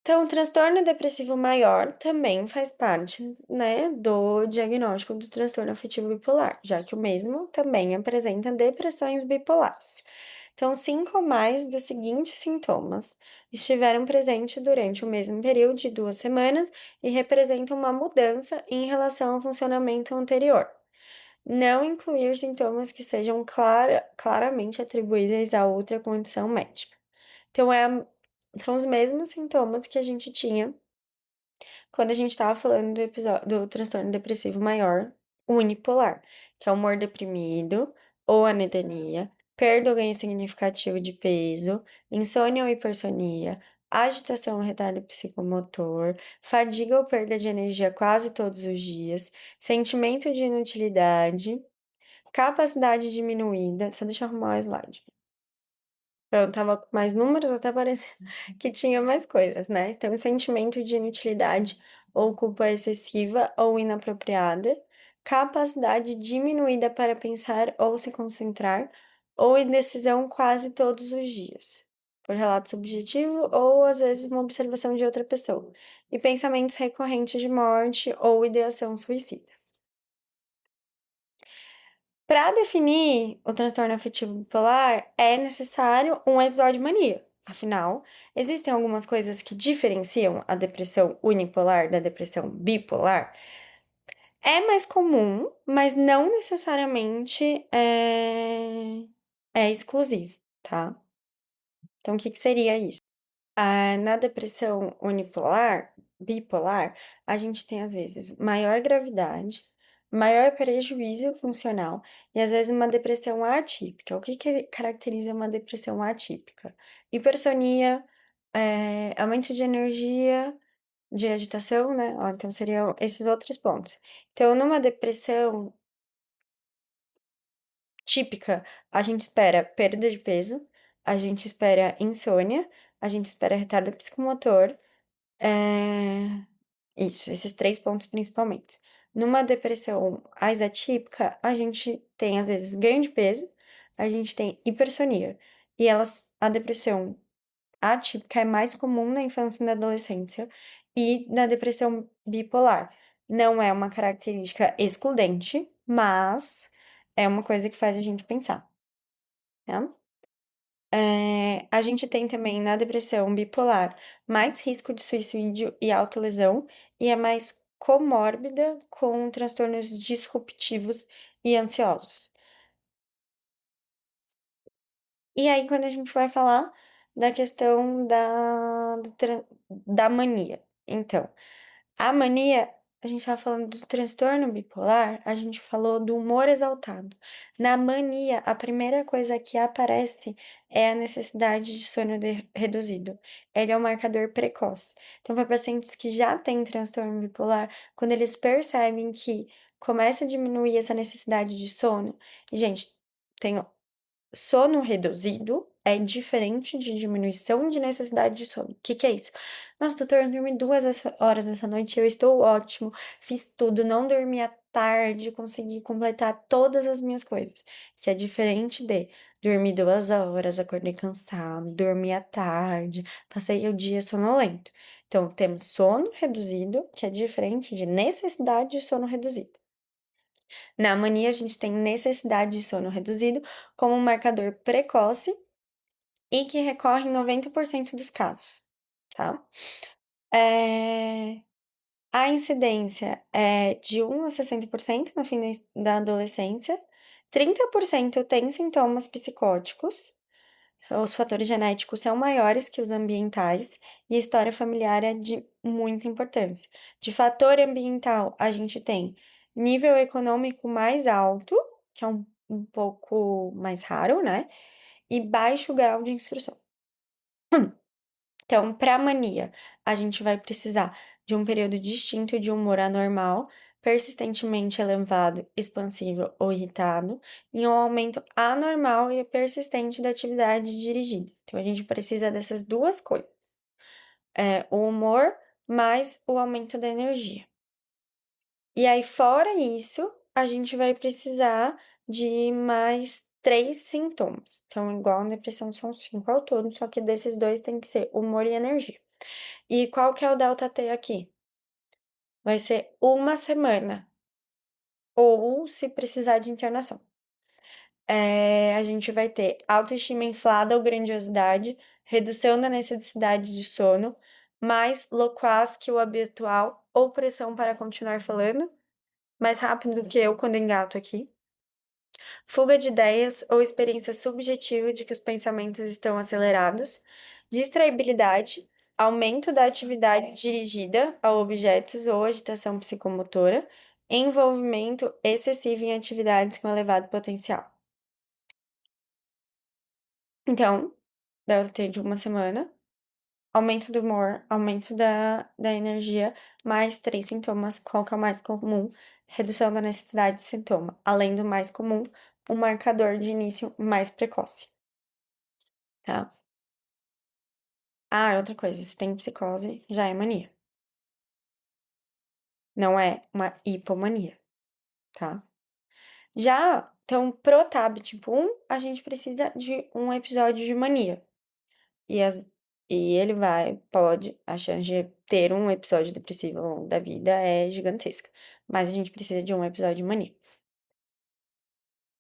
Então, o transtorno depressivo maior também faz parte, né, do diagnóstico do transtorno afetivo bipolar, já que o mesmo também apresenta depressões bipolares. Então, 5 ou mais dos seguintes sintomas estiveram presentes durante o mesmo período de 2 semanas e representam uma mudança em relação ao funcionamento anterior. Não incluir sintomas que sejam claramente atribuíveis a outra condição médica. Então, são os mesmos sintomas que a gente tinha quando a gente estava falando do transtorno depressivo maior unipolar, que é humor deprimido ou anedonia, perda ou ganho significativo de peso, insônia ou hipersonia, agitação ou retardo psicomotor, fadiga ou perda de energia quase todos os dias, sentimento de inutilidade, capacidade diminuída. Só deixa eu arrumar o slide. Eu tava com mais números, até parecendo que tinha mais coisas, né. Então, sentimento de inutilidade ou culpa excessiva ou inapropriada, capacidade diminuída para pensar ou se concentrar, ou indecisão quase todos os dias, por relato subjetivo ou, às vezes, uma observação de outra pessoa, e pensamentos recorrentes de morte ou ideação suicida. Para definir o transtorno afetivo bipolar, é necessário um episódio de mania. Afinal, existem algumas coisas que diferenciam a depressão unipolar da depressão bipolar. É mais comum, mas não necessariamente é exclusivo, tá? Então, o que que seria isso? Na depressão unipolar, bipolar, a gente tem às vezes maior gravidade, maior prejuízo funcional e às vezes uma depressão atípica. O que que caracteriza uma depressão atípica? Hipersonia, aumento de energia, de agitação, né? Ó, então seriam esses outros pontos. Então, numa depressão típica, a gente espera perda de peso, a gente espera insônia, a gente espera retardo psicomotor. Isso, esses 3 pontos principalmente. Numa depressão mais atípica, a gente tem, às vezes, ganho de peso, a gente tem hipersonia. E a depressão atípica é mais comum na infância e na adolescência e na depressão bipolar. Não é uma característica excludente, mas é uma coisa que faz a gente pensar, tá? A gente tem também na depressão bipolar mais risco de suicídio e autolesão, e é mais comórbida com transtornos disruptivos e ansiosos. E aí, quando a gente vai falar da questão da mania, então, a mania, a gente estava falando do transtorno bipolar, a gente falou do humor exaltado. Na mania, a primeira coisa que aparece é a necessidade de sono reduzido. Ele é um marcador precoce. Então, para pacientes que já têm transtorno bipolar, quando eles percebem que começa a diminuir essa necessidade de sono, e, gente, tem sono reduzido é diferente de diminuição de necessidade de sono. O que que é isso? "Nossa, doutor, eu dormi 2 horas essa noite, eu estou ótimo, fiz tudo, não dormi à tarde, consegui completar todas as minhas coisas", que é diferente de dormir 2 horas, acordei cansado, dormi à tarde, passei o dia sonolento. Então, temos sono reduzido, que é diferente de necessidade de sono reduzido. Na mania, a gente tem necessidade de sono reduzido como um marcador precoce e que recorre em 90% dos casos, tá? Eh, a incidência é de 1 a 60% no fim da adolescência, 30% tem sintomas psicóticos. Os fatores genéticos são maiores que os ambientais e a história familiar é de muita importância. De fator ambiental, a gente tem nível econômico mais alto, que é um pouco mais raro, né? E baixo grau de instrução. Então, para mania, a gente vai precisar de um período distinto de humor anormal, persistentemente elevado, expansivo ou irritado, e um aumento anormal e persistente da atividade dirigida. Então, a gente precisa dessas duas coisas: o humor mais o aumento da energia. E aí, fora isso, a gente vai precisar de mais 3 sintomas. Então, igual a depressão, são 5 ao todo, só que desses dois tem que ser humor e energia. E qual que é o delta T aqui? Vai ser uma semana, ou se precisar de internação. A gente vai ter autoestima inflada ou grandiosidade, redução da necessidade de sono, mais loquaz que o habitual ou pressão para continuar falando, mais rápido do que eu quando engato aqui. Fuga de ideias ou experiência subjetiva de que os pensamentos estão acelerados, distraibilidade, aumento da atividade dirigida a objetos ou agitação psicomotora, envolvimento excessivo em atividades com elevado potencial. Então, deve ter de uma semana, aumento do humor, aumento da energia, mais 3 sintomas, qual que é o mais comum? Redução da necessidade de sintoma, além do mais comum, um marcador de início mais precoce, tá? Ah, outra coisa, se tem psicose, já é mania. Não é uma hipomania, tá? Já, então, pro TAB tipo 1, a gente precisa de um episódio de mania. E, e ele a chance de ter um episódio depressivo ao longo da vida é gigantesca. Mas a gente precisa de um episódio de mania.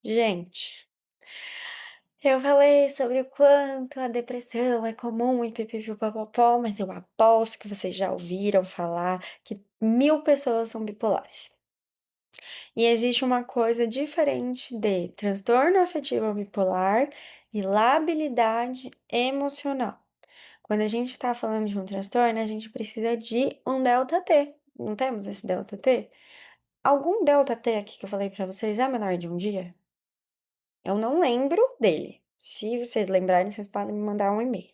Gente, eu falei sobre o quanto a depressão é comum e pipipipopopó, mas eu aposto que vocês já ouviram falar que 1.000 pessoas são bipolares. E existe uma coisa diferente de transtorno afetivo bipolar e labilidade emocional. Quando a gente está falando de um transtorno, a gente precisa de um delta T. Não temos esse delta T? Algum delta T aqui que eu falei para vocês é menor de um dia? Eu não lembro dele. Se vocês lembrarem, vocês podem me mandar um e-mail.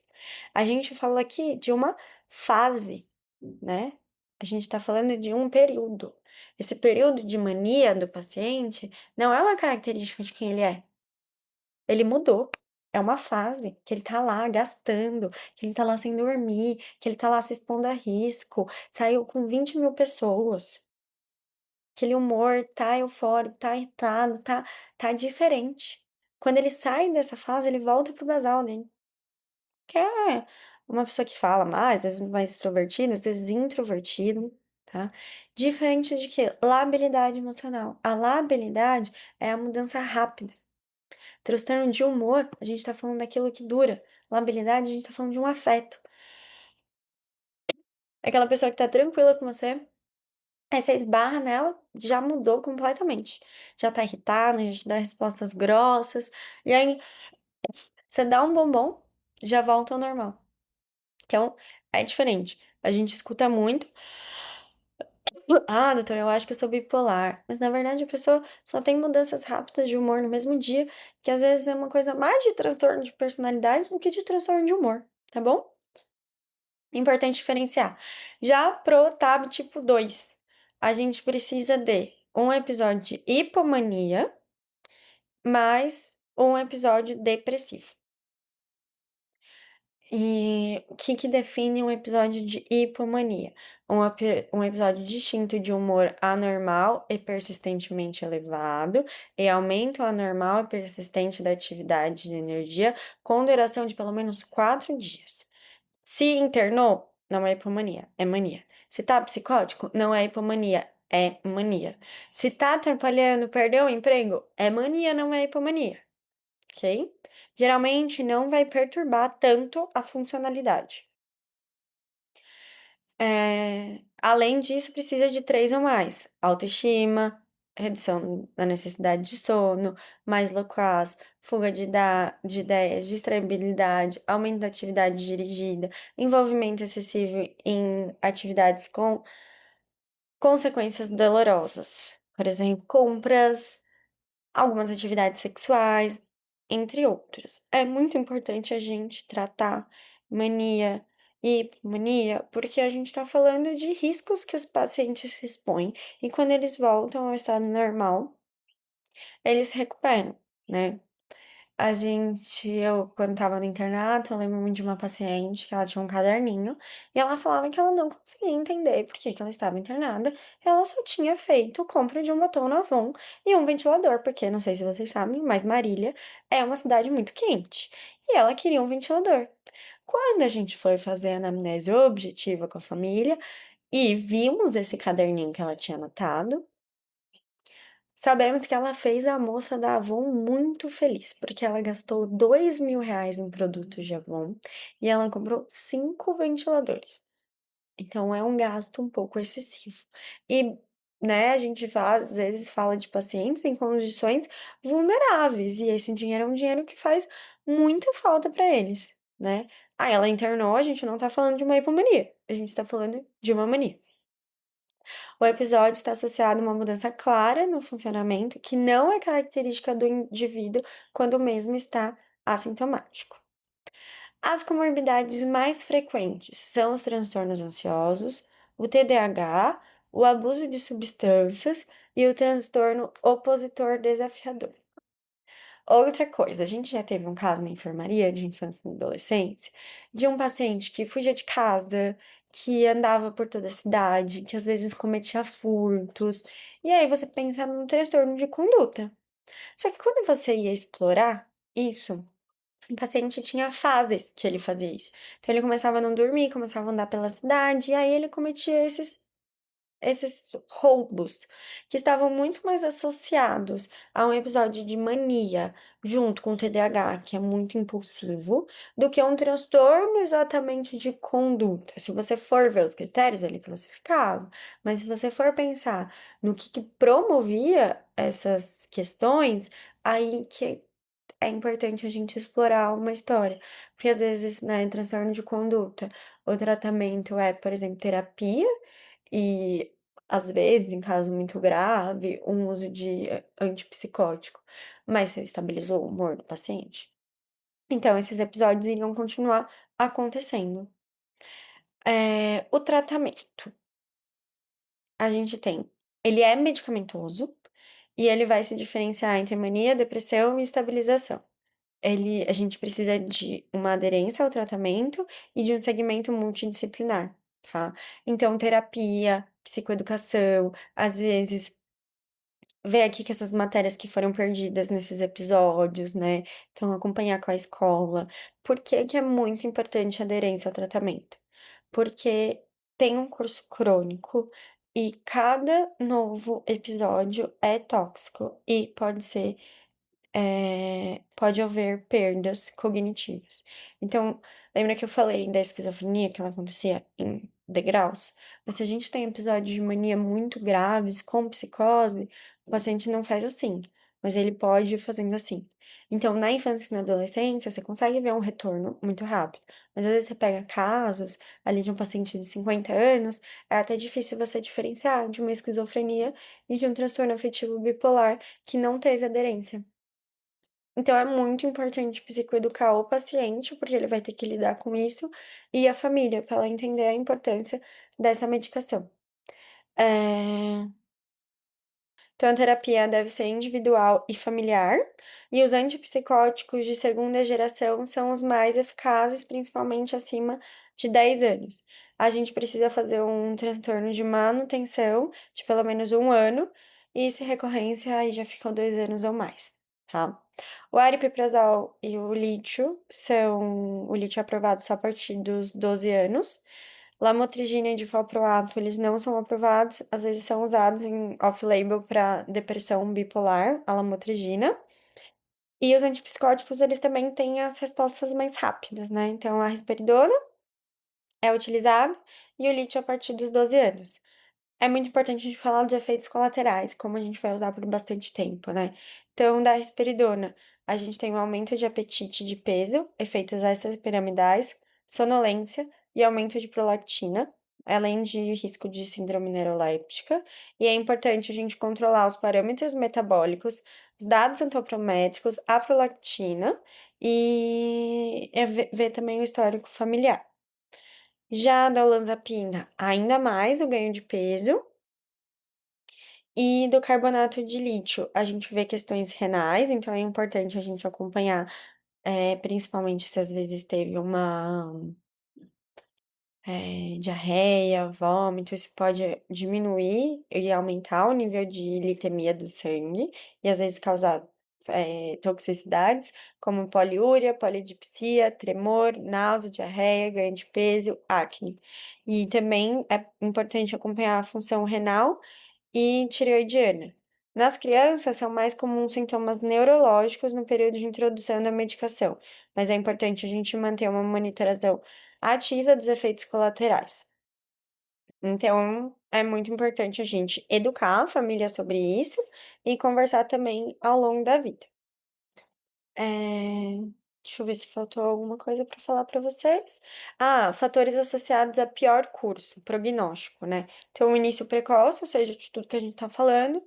A gente fala aqui de uma fase, né? A gente está falando de um período. Esse período de mania do paciente não é uma característica de quem ele é. Ele mudou. É uma fase que ele tá lá gastando, que ele tá lá sem dormir, que ele tá lá se expondo a risco, saiu com 20.000 pessoas. Aquele humor tá eufórico, tá irritado, tá diferente. Quando ele sai dessa fase, ele volta pro basal dele. Que é uma pessoa que fala mais, às vezes mais extrovertido, às vezes introvertido, tá? Diferente de que labilidade emocional. A labilidade é a mudança rápida. Transtorno de humor, a gente tá falando daquilo que dura. Labilidade, a gente tá falando de um afeto. É aquela pessoa que tá tranquila com você, aí você esbarra nela, já mudou completamente. Já tá irritada, já te dá respostas grossas, e aí você dá um bombom, já volta ao normal. Então, é diferente. A gente escuta muito. Ah, doutor, eu acho que eu sou bipolar. Mas na verdade a pessoa só tem mudanças rápidas de humor no mesmo dia, que às vezes é uma coisa mais de transtorno de personalidade do que de transtorno de humor, tá bom? Importante diferenciar. Já pro TAB tipo 2, a gente precisa de um episódio de hipomania mais um episódio depressivo. E o que define um episódio de hipomania? Um episódio distinto de humor anormal e persistentemente elevado, e aumento anormal e persistente da atividade de energia, com duração de pelo menos 4 dias. Se internou, não é hipomania, é mania. Se tá psicótico, não é hipomania, é mania. Se tá atrapalhando, perdeu o emprego, é mania, não é hipomania, ok? Geralmente não vai perturbar tanto a funcionalidade. Além disso, precisa de 3 ou mais: autoestima, redução da necessidade de sono, mais loquaz, fuga de ideias, distraibilidade, aumento da atividade dirigida, envolvimento excessivo em atividades com consequências dolorosas, por exemplo, compras, algumas atividades sexuais, entre outras. É muito importante a gente tratar mania e hipomania, porque a gente está falando de riscos que os pacientes se expõem e quando eles voltam ao estado normal, eles se recuperam, né? Quando estava no internato, eu lembro muito de uma paciente que ela tinha um caderninho e ela falava que ela não conseguia entender por que que ela estava internada. Ela só tinha feito compra de um batom na Avon e um ventilador, porque não sei se vocês sabem, mas Marília é uma cidade muito quente e ela queria um ventilador. Quando a gente foi fazer a anamnese objetiva com a família e vimos esse caderninho que ela tinha anotado, sabemos que ela fez a moça da Avon muito feliz, porque ela gastou R$ 2.000 em produtos de Avon e ela comprou 5 ventiladores. Então é um gasto um pouco excessivo. E, né, a gente às vezes fala de pacientes em condições vulneráveis, e esse dinheiro é um dinheiro que faz muita falta para eles, né? Ah, ela internou, a gente não tá falando de uma hipomania, a gente tá falando de uma mania. O episódio está associado a uma mudança clara no funcionamento que não é característica do indivíduo quando o mesmo está assintomático. As comorbidades mais frequentes são os transtornos ansiosos, o TDAH, o abuso de substâncias e o transtorno opositor desafiador. Outra coisa, a gente já teve um caso na enfermaria de infância e adolescência de um paciente que fugia de casa, que andava por toda a cidade, que às vezes cometia furtos. E aí você pensa num transtorno de conduta. Só que quando você ia explorar isso, o paciente tinha fases que ele fazia isso. Então ele começava a não dormir, começava a andar pela cidade, e aí ele cometia esses roubos, que estavam muito mais associados a um episódio de mania, junto com o TDAH, que é muito impulsivo, do que a um transtorno exatamente de conduta. Se você for ver os critérios, ele classificava, mas se você for pensar no que promovia essas questões, aí que é importante a gente explorar uma história, porque às vezes, né, transtorno de conduta, o tratamento é, por exemplo, terapia e, às vezes, em caso muito grave, um uso de antipsicótico, mas você estabilizou o humor do paciente? Então, esses episódios iriam continuar acontecendo. O tratamento, a gente tem ele é medicamentoso e ele vai se diferenciar entre mania, depressão e estabilização. A gente precisa de uma aderência ao tratamento e de um segmento multidisciplinar, tá? Então, terapia, psicoeducação, às vezes ver aqui que essas matérias que foram perdidas nesses episódios, né? Então, acompanhar com a escola. Por que que é muito importante a aderência ao tratamento? Porque tem um curso crônico e cada novo episódio é tóxico e pode haver perdas cognitivas. Então, lembra que eu falei da esquizofrenia que ela acontecia em degraus? Mas se a gente tem episódios de mania muito graves, com psicose, o paciente não faz assim, mas ele pode ir fazendo assim. Então, na infância e na adolescência, você consegue ver um retorno muito rápido. Mas às vezes você pega casos ali de um paciente de 50 anos, é até difícil você diferenciar de uma esquizofrenia e de um transtorno afetivo bipolar que não teve aderência. Então é muito importante psicoeducar o paciente, porque ele vai ter que lidar com isso, e a família, para ela entender a importância dessa medicação. Eh, então a terapia deve ser individual e familiar, e os antipsicóticos de segunda geração são os mais eficazes, principalmente acima de 10 anos. A gente precisa fazer um transtorno de manutenção de pelo menos 1 ano, e se recorrência, aí já ficam 2 anos ou mais, tá? O aripiprazol e o lítio é aprovado só a partir dos 12 anos. Lamotrigina e divalproato, eles não são aprovados, às vezes são usados em off-label para depressão bipolar, a lamotrigina. E os antipsicóticos, eles também têm as respostas mais rápidas, né? Então, a risperidona é utilizado e o lítio a partir dos 12 anos. É muito importante a gente falar dos efeitos colaterais, como a gente vai usar por bastante tempo, né? Então, da risperidona, a gente tem um aumento de apetite e de peso, efeitos extrapiramidais, sonolência e aumento de prolactina, além de risco de síndrome neuroléptica. E é importante a gente controlar os parâmetros metabólicos, os dados antropométricos, a prolactina e ver também o histórico familiar. Já da olanzapina, ainda mais o ganho de peso. E do carbonato de lítio, a gente vê questões renais, então é importante a gente acompanhar, principalmente se às vezes teve uma diarreia, vômito, isso pode diminuir e aumentar o nível de glicemia do sangue e às vezes causar toxicidades como poliúria, polidipsia, tremor, náusea, diarreia, ganho de peso, acne. E também é importante acompanhar a função renal e tireoidiana. Nas crianças, são mais comuns sintomas neurológicos no período de introdução da medicação, mas é importante a gente manter uma monitoração ativa dos efeitos colaterais. Então, é muito importante a gente educar a família sobre isso e conversar também ao longo da vida. Eh, Deixa eu ver se faltou alguma coisa para falar para vocês. Ah, fatores associados a pior curso, prognóstico, né? Então, o início precoce, ou seja, de tudo que a gente tá falando,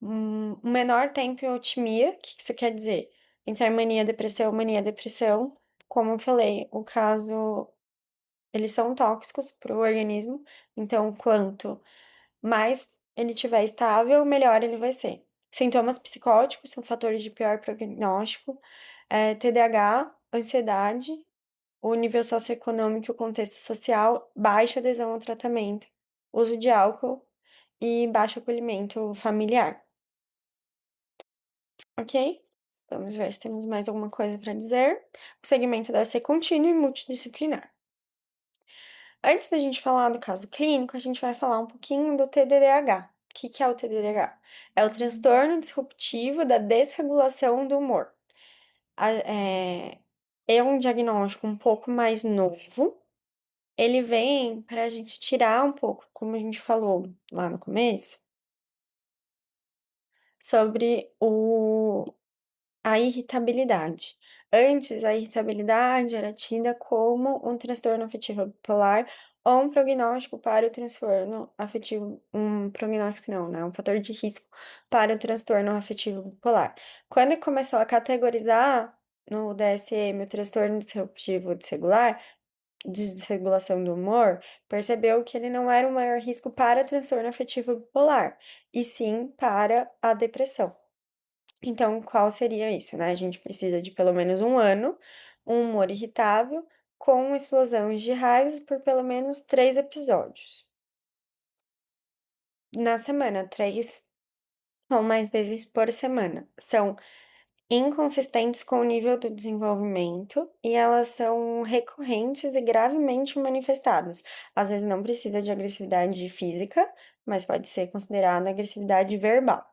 um menor tempo em otimia, o que isso quer dizer? Entre mania, depressão, como eu falei, o caso, eles são tóxicos para o organismo, então quanto mais ele tiver estável, melhor ele vai ser. Sintomas psicóticos são fatores de pior prognóstico, TDAH, ansiedade, o nível socioeconômico e o contexto social, baixa adesão ao tratamento, uso de álcool e baixo acolhimento familiar. Ok? Vamos ver se temos mais alguma coisa para dizer. O segmento deve ser contínuo e multidisciplinar. Antes da gente falar do caso clínico, a gente vai falar um pouquinho do TDAH. O que é o TDAH? É o transtorno disruptivo da desregulação do humor. É um diagnóstico um pouco mais novo. Ele vem para a gente tirar um pouco, como a gente falou lá no começo, sobre a irritabilidade. Antes, a irritabilidade era tida como um transtorno afetivo bipolar ou um prognóstico para o transtorno afetivo, um prognóstico não, né? Um fator de risco para o transtorno afetivo bipolar. Quando começou a categorizar no DSM o transtorno disruptivo desregulação do humor, percebeu que ele não era o maior risco para transtorno afetivo bipolar, e sim para a depressão. Então, qual seria isso, né? A gente precisa de pelo menos um ano, um humor irritável, com explosões de raios por pelo menos 3 episódios. Na semana, 3 ou mais vezes por semana. São inconsistentes com o nível do desenvolvimento e elas são recorrentes e gravemente manifestadas. Às vezes não precisa de agressividade física, mas pode ser considerada agressividade verbal.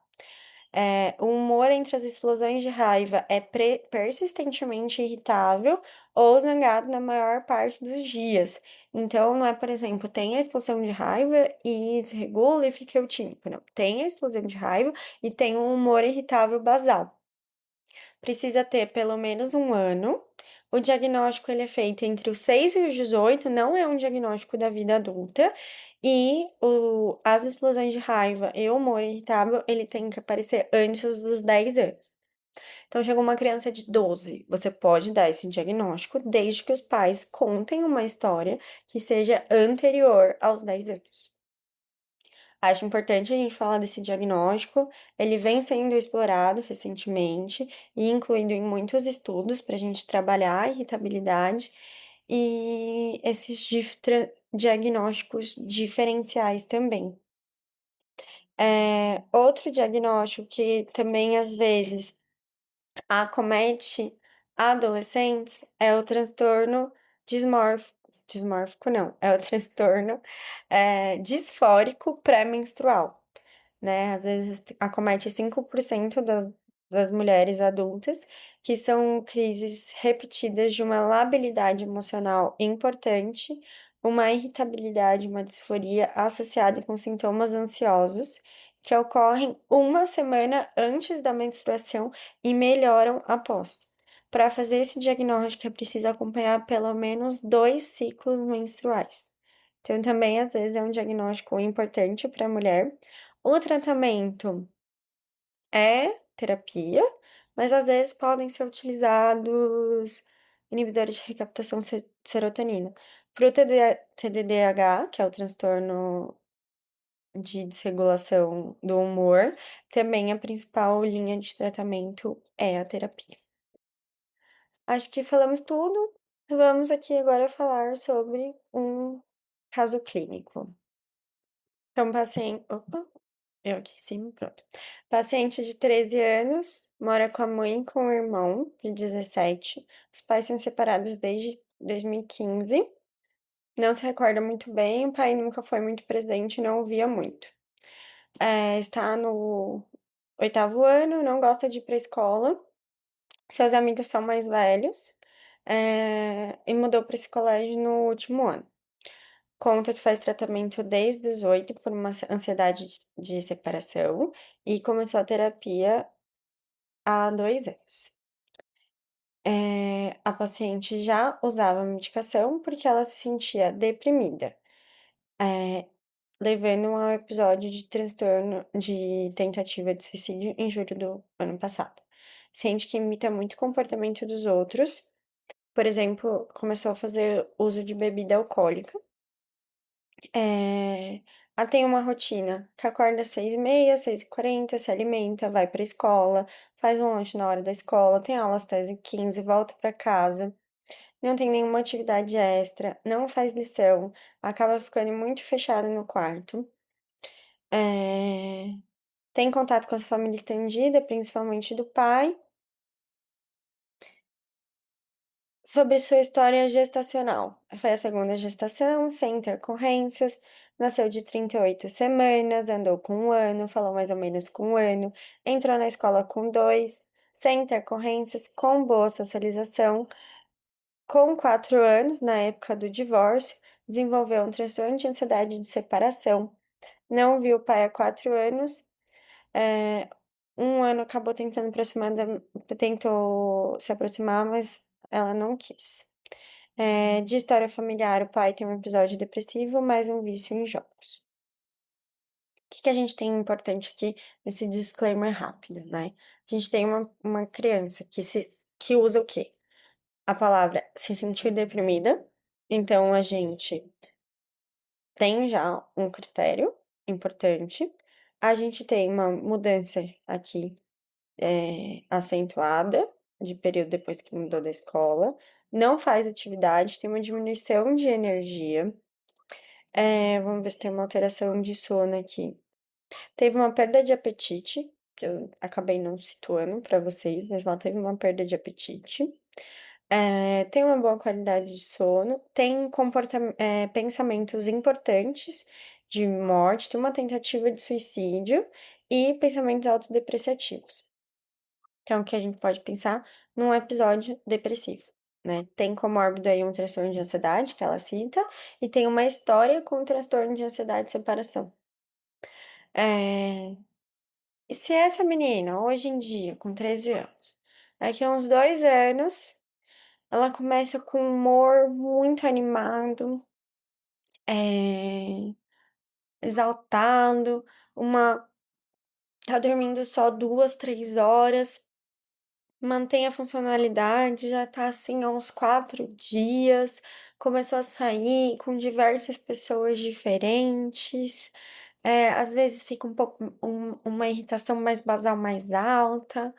O humor entre as explosões de raiva é persistentemente irritável ou zangado na maior parte dos dias. Então, não é, por exemplo, tem a explosão de raiva e se regula e fica eutímico. Não, tem a explosão de raiva e tem um humor irritável basal. Precisa ter pelo menos um ano. O diagnóstico ele é feito entre os 6 e os 18, não é um diagnóstico da vida adulta. E as explosões de raiva e o humor irritável, ele tem que aparecer antes dos 10 anos. Então, chegou uma criança de 12, você pode dar esse diagnóstico desde que os pais contem uma história que seja anterior aos 10 anos. Acho importante a gente falar desse diagnóstico. Ele vem sendo explorado recentemente e incluído em muitos estudos para a gente trabalhar a irritabilidade e esses diagnósticos diferenciais também. Outro diagnóstico que também às vezes acomete adolescentes é o transtorno dismórfico. Dismórfico não, é o transtorno disfórico pré-menstrual, né? Às vezes acomete 5% das mulheres adultas, que são crises repetidas de uma labilidade emocional importante uma irritabilidade, uma disforia associada com sintomas ansiosos que ocorrem uma semana antes da menstruação e melhoram após. Para fazer esse diagnóstico, é preciso acompanhar pelo menos 2 ciclos menstruais. Então, também, às vezes, é um diagnóstico importante para a mulher. O tratamento é terapia, mas às vezes podem ser utilizados inibidores de recaptação serotonina. Para o TDAH, que é o transtorno de desregulação do humor, também a principal linha de tratamento é a terapia. Acho que falamos tudo. Vamos aqui agora falar sobre um caso clínico. Então, paciente. Opa, eu aqui em cima, pronto. Paciente de 13 anos, mora com a mãe e com o irmão, de 17. Os pais são separados desde 2015. Não se recorda muito bem, o pai nunca foi muito presente, não ouvia muito. Está no 8º ano, não gosta de ir pra escola. Seus amigos são mais velhos, e mudou para esse colégio no último ano. Conta que faz tratamento desde os 8 por uma ansiedade de separação e começou a terapia há 2 anos. A paciente já usava medicação porque ela se sentia deprimida, eh, levando a um episódio de transtorno de tentativa de suicídio em julho do ano passado. Sente que imita muito o comportamento dos outros. Por exemplo, começou a fazer uso de bebida alcoólica. Ela tem uma rotina que acorda às 6h30, 6h40, se alimenta, vai pra escola, faz um lanche na hora da escola, tem aula às 10h15, volta pra casa, não tem nenhuma atividade extra, não faz lição, acaba ficando muito fechada no quarto. Tem contato com a família estendida, principalmente do pai. Sobre sua história gestacional. Foi a segunda gestação, sem intercorrências, nasceu de 38 semanas, andou com 1 ano, falou mais ou menos com 1 ano, entrou na escola com 2, sem intercorrências, com boa socialização. Com 4 anos, na época do divórcio, desenvolveu um transtorno de ansiedade de separação. Não viu o pai há 4 anos. 1 ano acabou tentando tentou se aproximar, mas ela não quis. De história familiar, o pai tem um episódio depressivo, mais um vício em jogos. O que que a gente tem importante aqui nesse disclaimer rápido, né? A gente tem uma criança que usa o quê? A palavra se sentir deprimida, então a gente tem já um critério importante. A gente tem uma mudança aqui acentuada de período depois que mudou da escola, não faz atividade, tem uma diminuição de energia. Vamos ver se tem uma alteração de sono aqui. Teve uma perda de apetite, que eu acabei não situando para vocês, mas ela teve uma perda de apetite. Tem uma boa qualidade de sono, tem pensamentos importantes de morte, tem uma tentativa de suicídio e pensamentos autodepreciativos. Então, o que a gente pode pensar num episódio depressivo, né? Tem comórbido aí um transtorno de ansiedade, que ela cita, e tem uma história com transtorno de ansiedade de separação. E se essa menina, hoje em dia, com 13 anos, daqui a uns 2 anos, ela começa com um humor muito animado, eh, exaltado, uma tá dormindo só 2, 3 horas, mantém a funcionalidade, já tá assim há uns 4 dias, começou a sair com diversas pessoas diferentes, às vezes fica um pouco uma irritação mais basal mais alta,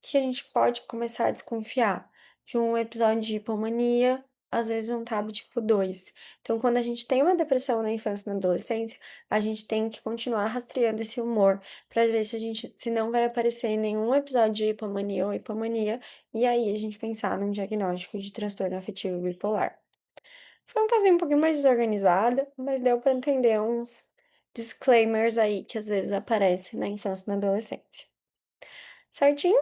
que a gente pode começar a desconfiar de um episódio de hipomania, às vezes um TAB tipo 2. Então, quando a gente tem uma depressão na infância e na adolescência, a gente tem que continuar rastreando esse humor para ver se não vai aparecer nenhum episódio de hipomania ou hipomania, e aí a gente pensar num diagnóstico de transtorno afetivo bipolar. Foi um casinho um pouquinho mais desorganizado, mas deu para entender uns disclaimers aí que às vezes aparecem na infância e na adolescência. Certinho?